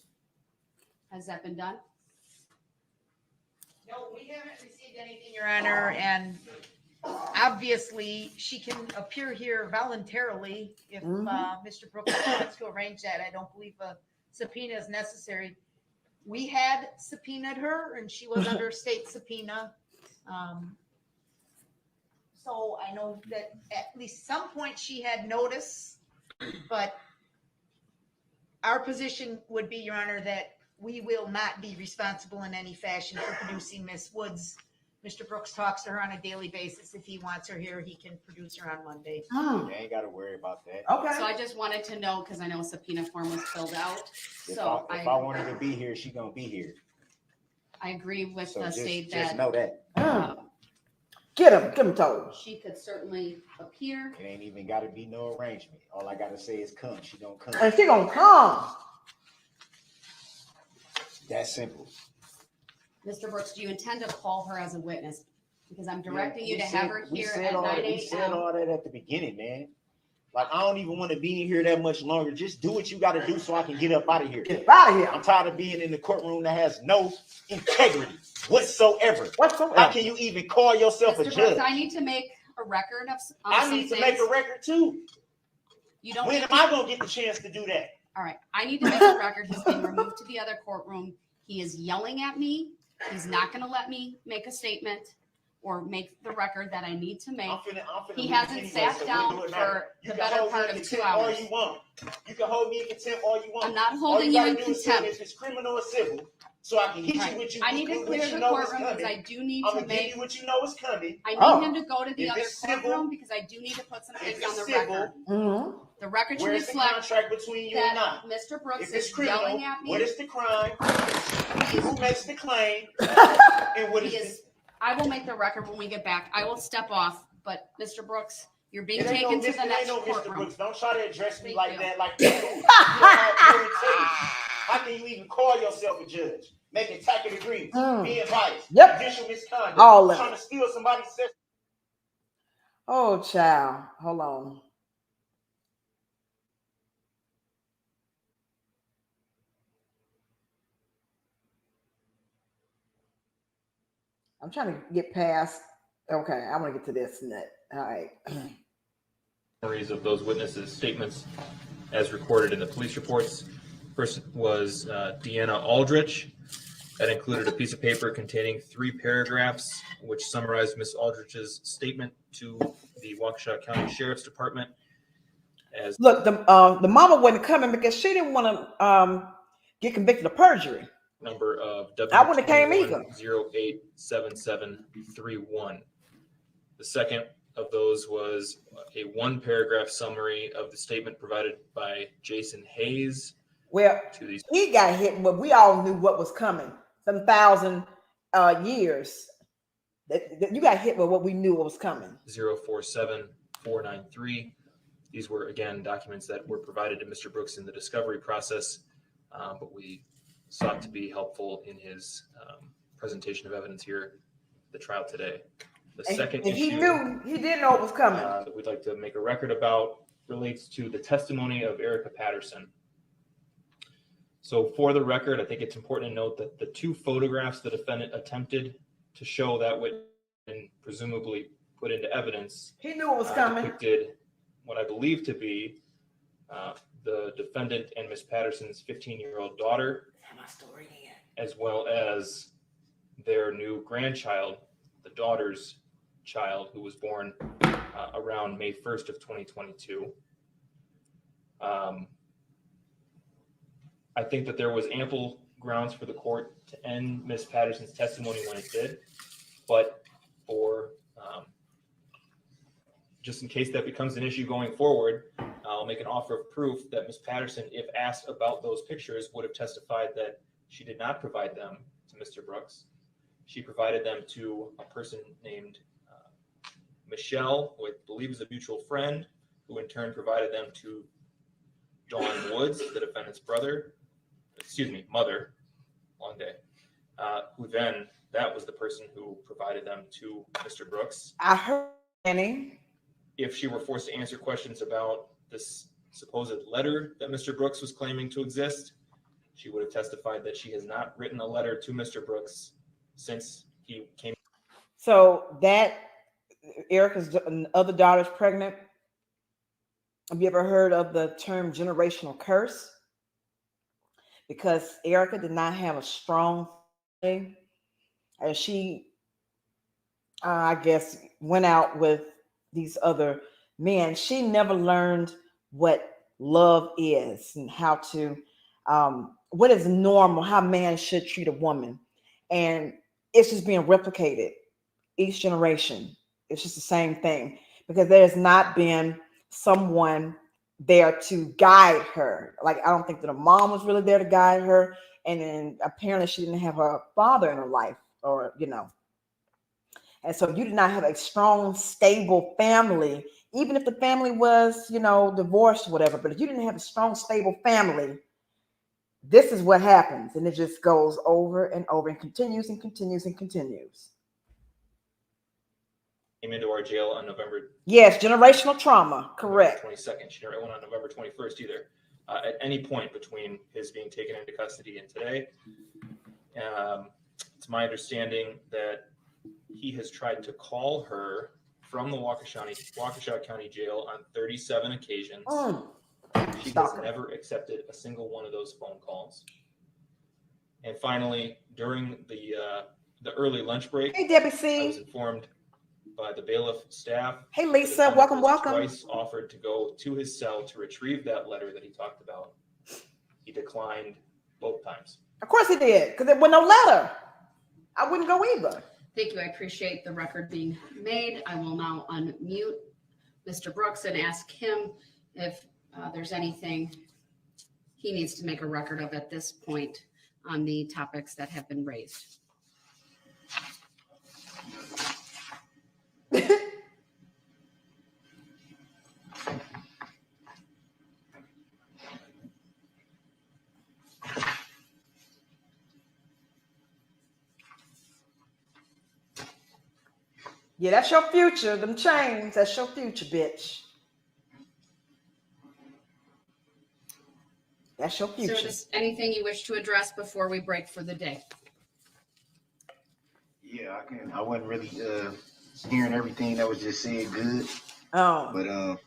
Has that been done? No, we haven't received anything, Your Honor, and obviously she can appear here voluntarily if Mr. Brooks wants to arrange that. I don't believe a subpoena is necessary. We had subpoenaed her and she was under state subpoena. So I know that at least some point she had notice, but our position would be, Your Honor, that we will not be responsible in any fashion for producing Miss Woods. Mr. Brooks talks to her on a daily basis. If he wants her here, he can produce her on Monday. You ain't got to worry about that. Okay. So I just wanted to know, because I know a subpoena form was filled out. If So I want her to be here, she gonna be here. I agree with So the just state just that know that Get him told. she could certainly appear. it ain't even got to be no arrangement. All I gotta say is come. She gonna come. And she gonna come. That simple. Mr. Brooks, do you intend to call her as a witness? Because I'm directing you We to said- have her we here said at all 9 that- We said a.m. all that at the beginning, man. Like, I don't even want to be in here that much longer. Just do what you got to do so I can get up out of here. Get out of here. I'm tired of being in the courtroom that has no integrity whatsoever. Whatsoever. How can you even call yourself a Mr. judge? Brooks, I need to make a record of I need to make a record too. You don't. When need am to- I gonna get the chance to do that? All right, I need to make a record. He's been removed to the other courtroom. He is yelling at me. He's not going to let me make a statement or make the record that I need to make. I'm finna He leave hasn't anyway, sat so down what do it for matter? the You can better hold me part in of 2 contempt all hours. you want. You can hold me in contempt all you want. I'm not All holding you you gotta in do is tell me contempt. if it's criminal or civil, so I can hit Right. you with you. I need to with clear what you the know is courtroom because coming. I do need I'm to gonna give make. you what you know is coming. I need Oh. him to go to the If other it's civil- courtroom because I do need to put some If things it's on the civil, record. Mm-hmm. The record should where's the reflect contract between you and I? that Mr. Brooks If it's is criminal, yelling at me. what is the crime? Who makes the claim? And what He is is. I will make the record when we get back. I will step off, but Mr. Brooks, you're being It ain't taken no to Mr. the It next ain't no Mr. courtroom. Brooks. Don't try to address me Thank like you. that. Like you don't have no integrity. How can you even call yourself a judge? Making tacit agreements, being biased, Yep. judicial misconduct, All of trying it. to steal somebody's system. Oh, child. Hold on. I'm trying to get past. Okay, I want to get to this net. All right. Summaries of those witnesses' statements as recorded in the police reports. First was Deanna Aldrich. That included a piece of paper containing 3 paragraphs, which summarized Miss Aldrich's statement to the Waukesha County Sheriff's Department. As Look, the mama wasn't coming because she didn't want to get convicted of perjury. number of I wouldn't have came either. W21087731. The second of those was a 1-paragraph summary of the statement provided by Jason Hayes Well, to these. he got hit, but we all knew what was coming. Some 1,000 years. You got hit with what we knew was coming. 047493. These were, again, documents that were provided to Mr. Brooks in the discovery process, but we sought to be helpful in his presentation of evidence here at the trial today. The second And he issue knew, he didn't know it was coming. that we'd like to make a record about relates to the testimony of Erica Patterson. So for the record, I think it's important to note that the 2 photographs the defendant attempted to show that witness and presumably put into evidence He knew it was coming. depicted what I believe to be the defendant and Miss Patterson's 15-year-old daughter, as well as their new grandchild, the daughter's child, who was born around May 1st of 2022. I think that there was ample grounds for the court to end Miss Patterson's testimony when it did, but for just in case that becomes an issue going forward, I'll make an offer of proof that Miss Patterson, if asked about those pictures, would have testified that she did not provide them to Mr. Brooks. She provided them to a person named Michelle, who I believe is a mutual friend, who in turn provided them to Dawn Woods, the defendant's mother, one day, who then, that was the person who provided them to Mr. Brooks. I heard Annie. If she were forced to answer questions about this supposed letter that Mr. Brooks was claiming to exist, she would have testified that she has not written a letter to Mr. Brooks since he came. So that Erica's other daughter's pregnant. Have you ever heard of the term generational curse? Because Erica did not have a strong family, and she, I guess, went out with these other men. She never learned what love is and how to, what is normal, how man should treat a woman. And it's just being replicated each generation. It's just the same thing because there has not been someone there to guide her. Like, I don't think that a mom was really there to guide her. And then apparently she didn't have her father in her life, or, you know. And so you did not have a strong, stable family, even if the family was, you know, divorced or whatever. But if you didn't have a strong, stable family, this is what happens. And it just goes over and over and continues and continues and continues. Came into our jail on November. Yes, generational trauma, correct. 22nd. She never went on November 21st either. At any point between his being taken into custody and today, it's my understanding that he has tried to call her from the Waukesha County Jail on 37 occasions. She has never accepted a single one of those phone calls. And finally, during the early lunch break, hey, Debbie C. I was informed by the bailiff staff. Hey, Lisa, welcome. Twice offered to go to his cell to retrieve that letter that he talked about. He declined both times. Of course he did, because there was no letter. I wouldn't go either. Thank you. I appreciate the record being made. I will now unmute Mr. Brooks and ask him if there's anything he needs to make a record of at this point on the topics that have been raised. Yeah, that's your future. Them chains, that's your future, bitch. That's your future. So is anything you wish to address before we break for the day? Yeah, I wasn't really hearing everything that was just said good. Oh. But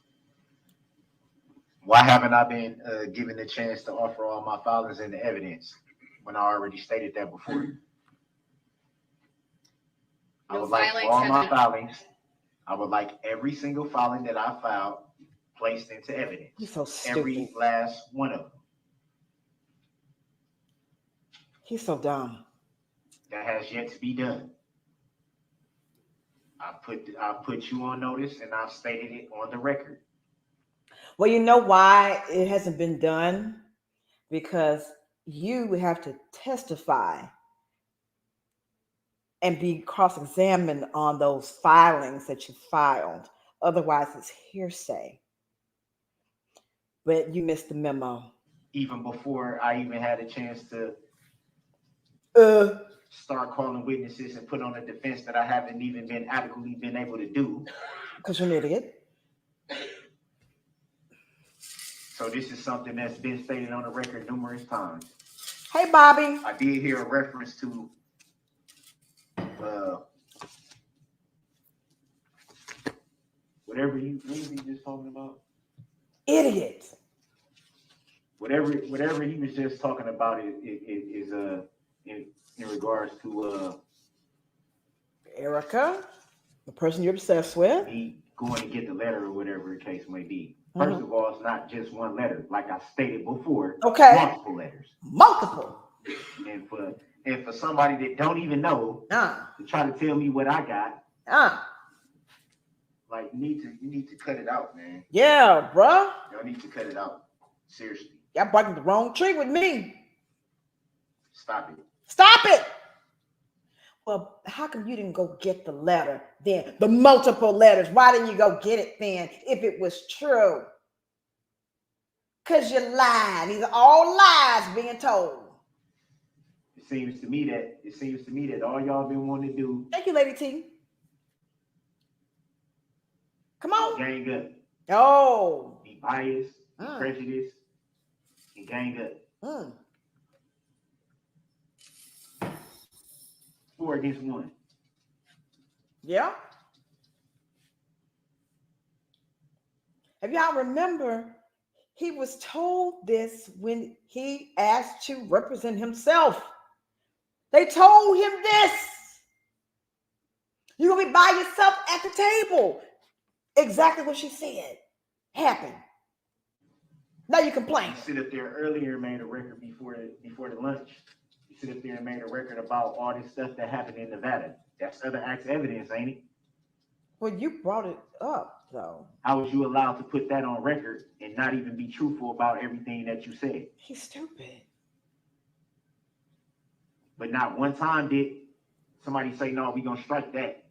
why haven't I been given the chance to offer all my filings and the evidence when I already stated that before? I would like all my filings. I would like every single filing that I filed placed into evidence. He's so stupid. Every last one of them. He's so dumb. That has yet to be done. I put you on notice and I've stated it on the record. Well, you know why it hasn't been done? Because you would have to testify and be cross-examined on those filings that you filed. Otherwise, it's hearsay. But you missed the memo. Even before I even had a chance to start calling witnesses and put on a defense that I haven't even been adequately been able to do. Because you're an idiot. So this is something that's been stated on the record numerous times. Hey, Bobby. I did hear a reference to what was he just talking about? Idiot. Whatever he was just talking about is in regards to Erica, the person you're obsessed with. Me going to get the letter or whatever the case may be. First of all, it's not just one letter, like I stated before. Okay. Multiple letters. Multiple. And for somebody that don't even know to try to tell me what I got. Like you need to cut it out, man. Yeah, bruh. Y'all need to cut it out. Seriously. Y'all barking the wrong tree with me. Stop it. Stop it. Well, how come you didn't go get the letter then? The multiple letters. Why didn't you go get it then if it was true? Because you're lying. These are all lies being told. It seems to me that all y'all been wanting to do. Thank you, Lady T. Come on. Gang up. Oh. Be biased, be prejudiced, and gang up. 4 against 1. Yeah. If y'all remember, he was told this when he asked to represent himself. They told him this. You're going to be by yourself at the table. Exactly what she said happened. Now you complain. You sit up there earlier and made a record before the lunch. You sit up there and made a record about all this stuff that happened in Nevada. That's other acts evidence, ain't it? Well, you brought it up, though. How was you allowed to put that on record and not even be truthful about everything that you said? He's stupid. But not one time did somebody say, no, we're going to strike that.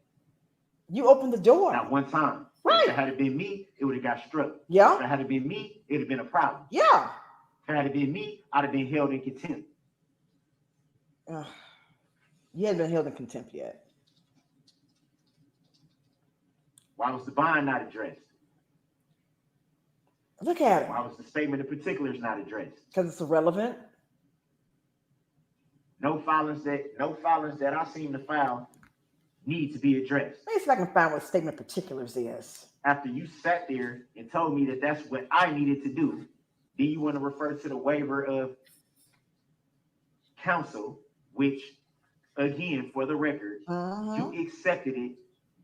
You opened the door. Not one time. Right. If it had been me, it would have got struck. Yeah. If it had been me, it would have been a problem. Yeah. If it had been me, I'd have been held in contempt. You hadn't been held in contempt yet. Why was the bond not addressed? Look at it. Why was the statement of particulars not addressed? Because it's irrelevant. No filings that I seem to file need to be addressed. Let me see if I can find what statement of particulars is. After you sat there and told me that that's what I needed to do, do you want to refer to the waiver of counsel, which, again, for the record, you accepted it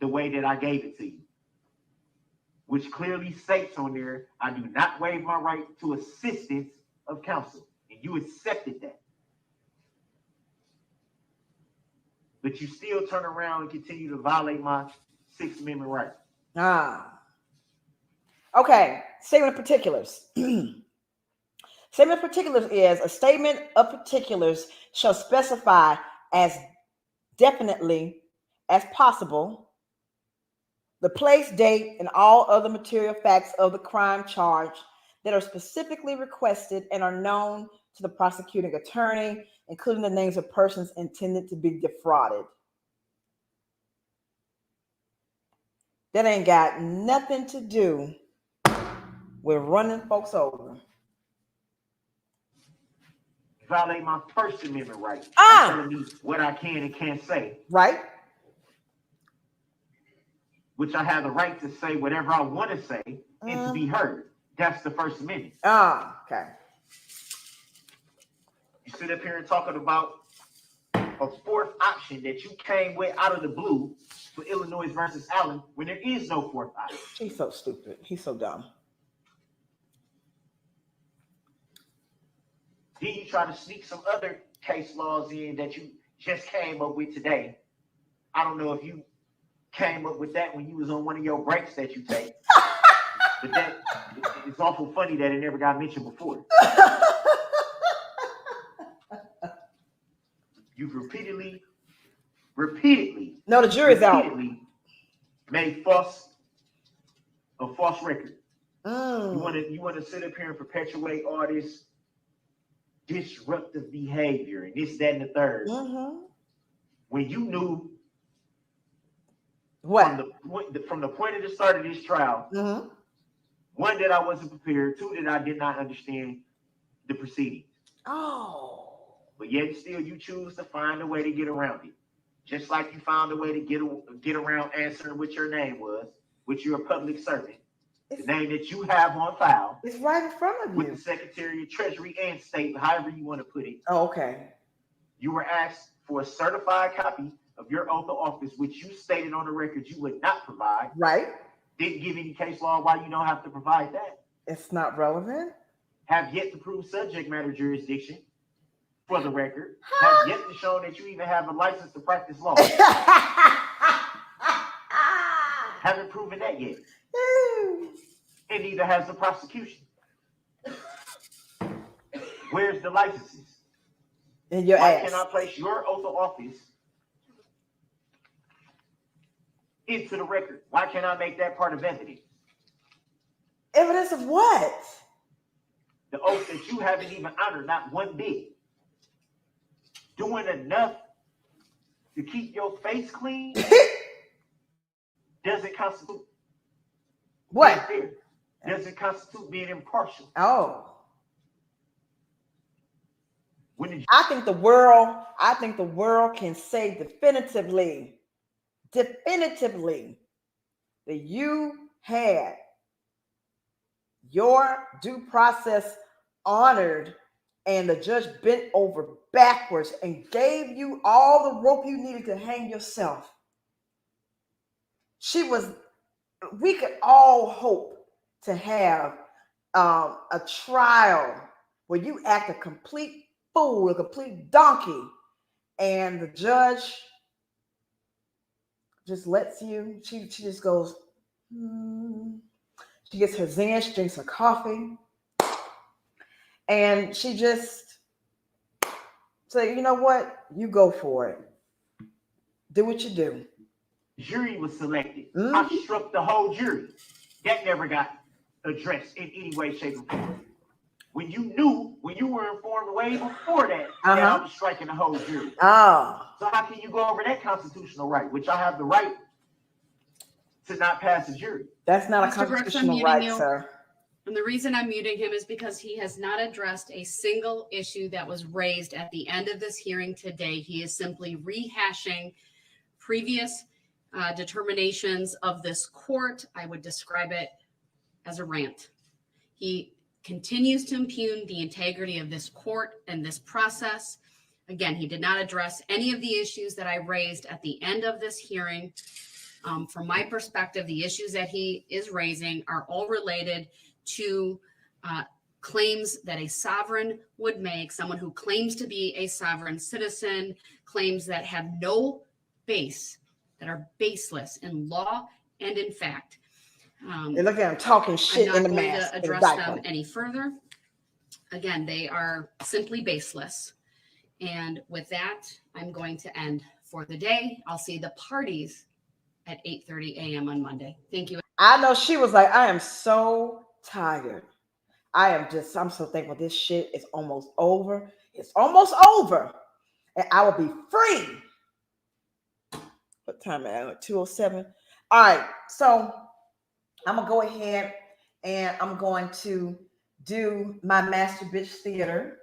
the way that I gave it to you, which clearly states on there, I do not waive my right to assistance of counsel, and you accepted that. But you still turn around and continue to violate my Sixth Amendment right. Okay. Statement of particulars. Statement of particulars is a statement of particulars shall specify as definitely as possible the place, date, and all other material facts of the crime charged that are specifically requested and are known to the prosecuting attorney, including the names of persons intended to be defrauded. That ain't got nothing to do with running folks over. Violate my First Amendment right. Telling me what I can and can't say. Right. Which I have the right to say whatever I want to say and to be heard. That's the First Amendment. Okay. You sit up here and talking about a fourth option that you came with out of the blue for Illinois versus Allen when there is no fourth option. He's so stupid. He's so dumb. Then you try to sneak some other case laws in that you just came up with today. I don't know if you came up with that when you was on one of your breaks that you take. But that it's awful funny that it never got mentioned before. You've repeatedly. No, the jury's out. Made a false record. Mm. You want to sit up here and perpetuate all this disruptive behavior and this, that, and the third. Mm-hmm. When you knew what from the point of the start of this trial, mm-hmm. one, that I wasn't prepared, two, that I did not understand the proceedings. Oh. But yet still you choose to find a way to get around it. Just like you found a way to get around answering what your name was, which you're a public servant. The name that you have on file. It's right in front of you. With the Secretary of Treasury and State, however you want to put it. Oh, okay. You were asked for a certified copy of your oath of office, which you stated on the record you would not provide. Right. Didn't give any case law why you don't have to provide that. It's not relevant. Have yet to prove subject matter jurisdiction, for the record. Have yet to show that you even have a license to practice law. Haven't proven that yet. And neither has the prosecution. Where's the licenses? In your Why ass. can I place your oath of office into the record. Why can't I make that part of evidence? Evidence of what? The oath that you haven't even honored, not one bit. Doing enough to keep your face clean doesn't constitute What? being fair. Doesn't constitute being impartial. Oh. When did I think the world can say definitively that you had your due process honored and the judge bent over backwards and gave you all the rope you needed to hang yourself. We could all hope to have a trial where you act a complete fool, a complete donkey, and the judge just lets you, she just goes, She gets her Zen, she drinks her coffee, and she just say, you know what? You go for it. Do what you do. jury was selected? I struck the whole jury. That never got addressed in any way, shape, or form. When you were informed way before that, that I was striking the whole jury. Oh. So how can you go over that constitutional right, which I have the right to not pass a jury? That's not Mr. a constitutional right, sir. And the reason I'm muting him is because he has not addressed a single issue that was raised at the end of this hearing today. He is simply rehashing previous determinations of this court. I would describe it as a rant. He continues to impugn the integrity of this court and this process. Again, he did not address any of the issues that I raised at the end of this hearing. From my perspective, the issues that he is raising are all related to claims that a sovereign would make, someone who claims to be a sovereign citizen, claims that have no base, that are baseless in law and in fact. They look at him talking shit in the mask. I'm not going to address them any further. Again, they are simply baseless. And with that, I'm going to end for the day. I'll see the parties at 8:30 a.m. on Monday. Thank you. I know she was like, I am so tired. I'm so thankful this shit is almost over. It's almost over. And I will be free. What time am I at? 2:07. All right. So I'm going to go ahead and I'm going to do my Master Bitch Theater.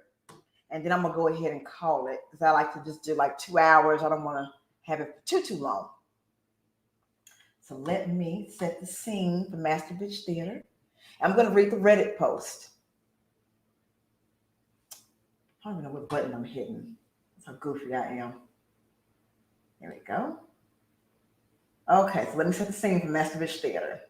And then I'm going to go ahead and call it. Because I like to just do like 2 hours. I don't want to have it too long. So let me set the scene for Master Bitch Theater. I'm going to read the Reddit post. I don't even know what button I'm hitting. That's how goofy I am. There we go. Okay, so let me set the scene for Master Bitch Theater.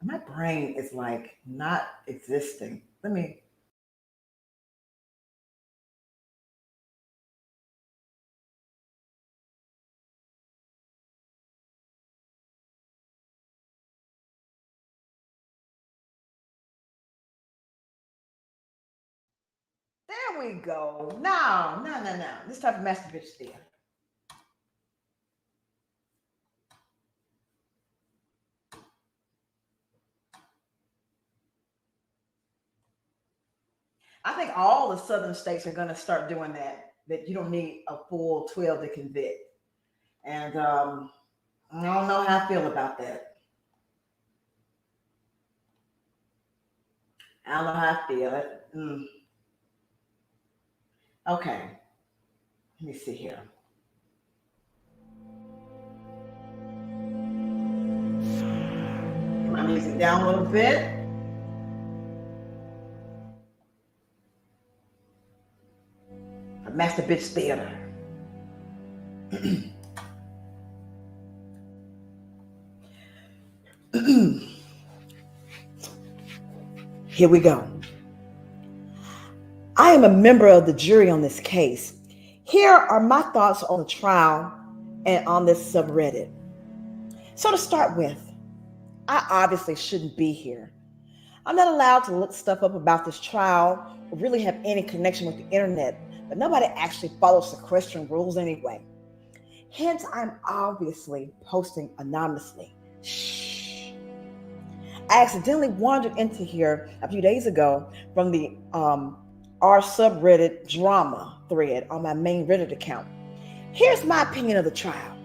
My brain is like not existing. Let me. There we go. No. This type of Master Bitch Theater. I think all the southern states are going to start doing that you don't need a full 12 to convict. And I don't know how I feel about that. I don't know how I feel. Okay. Let me see here. Get my music down a little bit. Master Bitch Theater. Here we go. I am a member of the jury on this case. Here are my thoughts on the trial and on this subreddit. So to start with, I obviously shouldn't be here. I'm not allowed to look stuff up about this trial or really have any connection with the internet, but nobody actually follows sequestering rules anyway. Hence, I'm obviously posting anonymously. Shh. I accidentally wandered into here a few days ago from the r subreddit drama thread on my main Reddit account. Here's my opinion of the trial.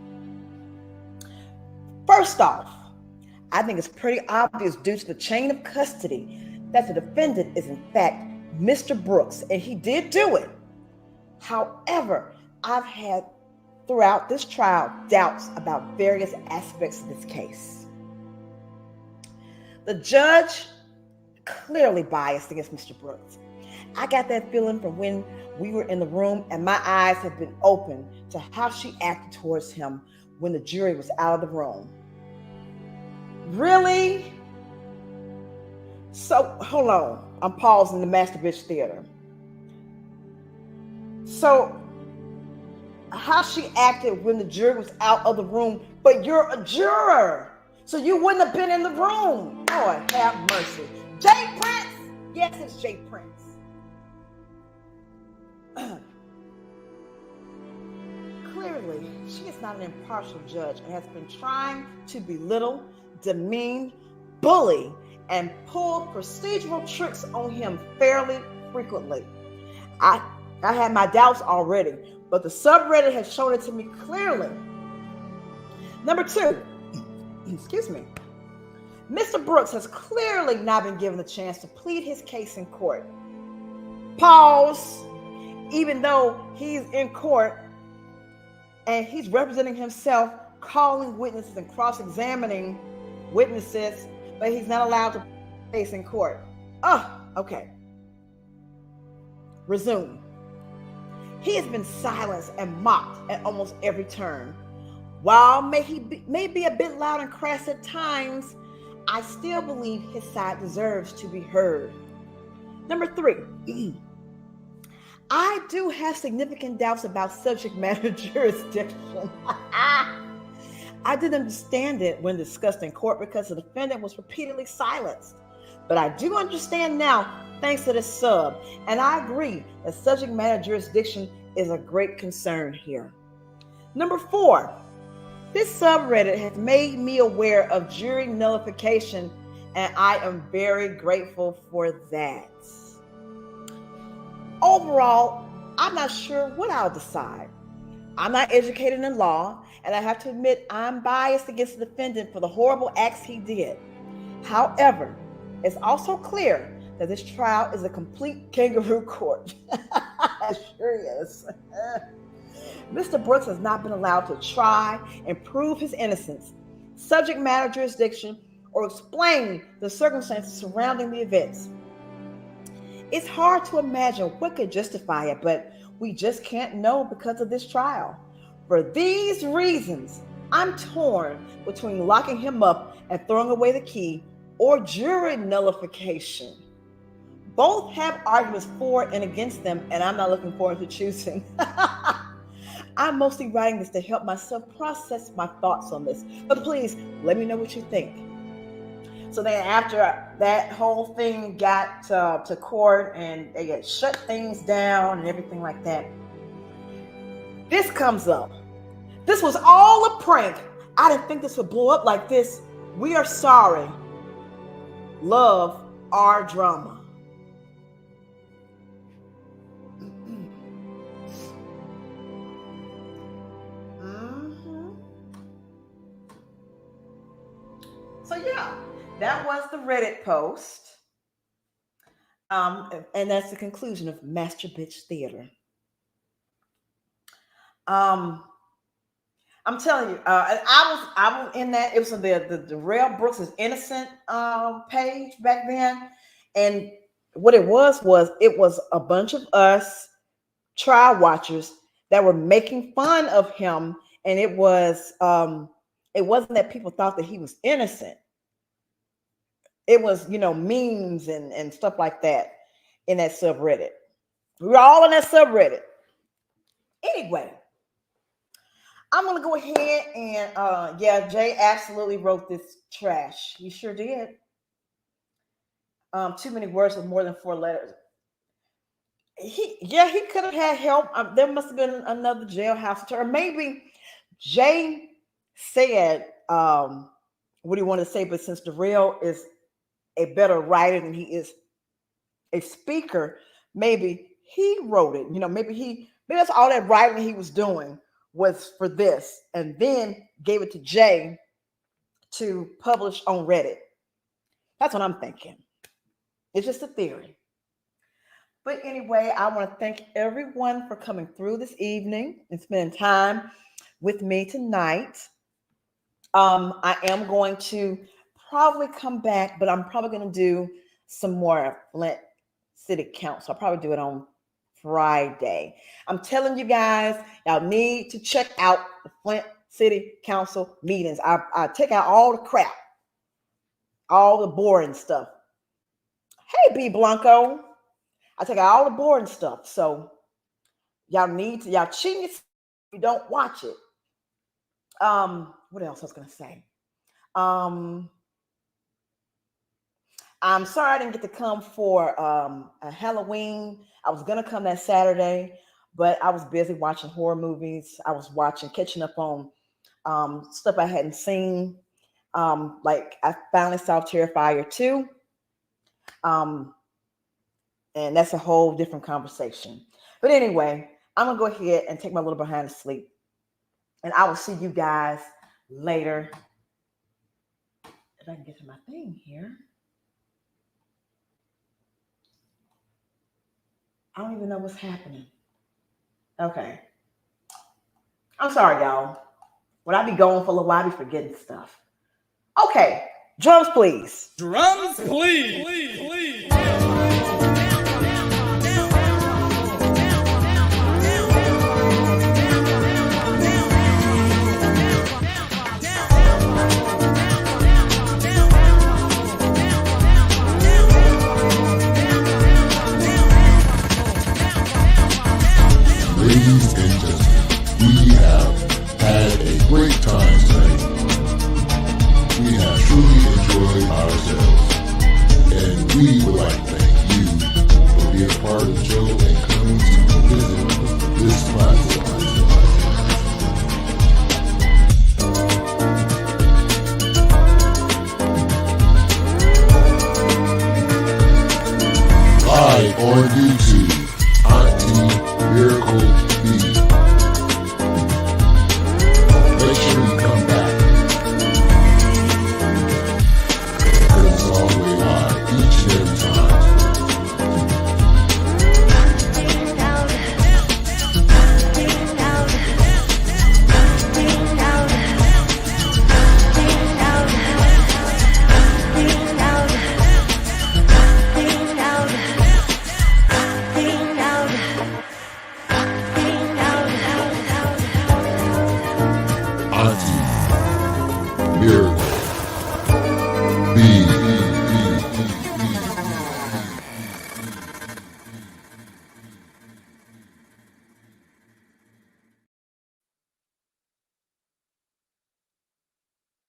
First off, I think it's pretty obvious due to the chain of custody that the defendant is in fact Mr. Brooks, and he did do it. However, I've had throughout this trial doubts about various aspects of this case. The judge clearly biased against Mr. Brooks. I got that feeling from when we were in the room, and my eyes have been open to how she acted towards him when the jury was out of the room. Really? So, hold on. I'm pausing the Master Bitch Theater. So, how she acted when the jury was out of the room, but you're a juror, so you wouldn't have been in the room. Lord have mercy. Jay Prince? Yes, it's Jay Prince. Clearly, she is not an impartial judge and has been trying to belittle, demean, bully, and pull procedural tricks on him fairly frequently. I had my doubts already, but the subreddit has shown it to me clearly. Number two, excuse me, Mr. Brooks has clearly not been given the chance to plead his case in court. Pause. Even though he's in court and he's representing himself, calling witnesses and cross-examining witnesses, but he's not allowed to face in court. Oh, okay. Resume. He has been silenced and mocked at almost every turn. While may be a bit loud and crass at times, I still believe his side deserves to be heard. Number three, I do have significant doubts about subject matter jurisdiction. I didn't understand it when discussed in court because the defendant was repeatedly silenced. But I do understand now thanks to this sub, and I agree that subject matter jurisdiction is a great concern here. Number four, this subreddit has made me aware of jury nullification, and I am very grateful for that. Overall, I'm not sure what I'll decide. I'm not educated in law, and I have to admit I'm biased against the defendant for the horrible acts he did. However, it's also clear that this trial is a complete kangaroo court. It sure is. Mr. Brooks has not been allowed to try and prove his innocence, subject matter jurisdiction, or explain the circumstances surrounding the events. It's hard to imagine what could justify it, but we just can't know because of this trial. For these reasons, I'm torn between locking him up and throwing away the key or jury nullification. Both have arguments for and against them, and I'm not looking forward to choosing. I'm mostly writing this to help myself process my thoughts on this, but please let me know what you think. So then after that whole thing got to court and they had shut things down and everything like that, this comes up. This was all a prank. I didn't think this would blow up like this. We are sorry. Love our drama. So yeah, that was the Reddit post. And that's the conclusion of Master Bitch Theater. I'm telling you, I was in that. It was the Darrell Brooks is innocent page back then, and what it was a bunch of us trial watchers that were making fun of him, and it wasn't that people thought that he was innocent. It was, memes and stuff like that in that subreddit. We were all in that subreddit. Anyway, I'm going to go ahead and, Jay absolutely wrote this trash. He sure did. too many words with more than 4 letters. He could have had help. There must have been another jailhouse attorney. Or maybe Jay said what he wanted to say, but since Darrell is a better writer than he is a speaker, maybe he wrote it. Maybe that's all that writing he was doing was for this, and then gave it to Jay to publish on Reddit. That's what I'm thinking. It's just a theory. But anyway, I want to thank everyone for coming through this evening and spending time with me tonight. I am going to probably come back, but I'm probably going to do some more Flint City Council. I'll probably do it on Friday. I'm telling you guys, y'all need to check out the Flint City Council meetings. I take out all the crap, all the boring stuff. Hey, B Blanco. I take out all the boring stuff. So y'all cheating if you don't watch it. What else I was going to say? I'm sorry I didn't get to come for a Halloween. I was going to come that Saturday, but I was busy watching horror movies. I was catching up on stuff I hadn't seen. Like I finally saw Terrifier 2. And that's a whole different conversation. But anyway, I'm going to go ahead and take my little behind to sleep. And I will see you guys later. If I can get to my thing here. I don't even know what's happening. Okay. I'm sorry, y'all. When I be going for a little while, I be forgetting stuff. Okay. Drums, please. Drums, please. Ladies and gentlemen, we have had a great time tonight. We have truly enjoyed ourselves, and we would like to thank you for being a part of the show and coming to visit this platform. Live on YouTube.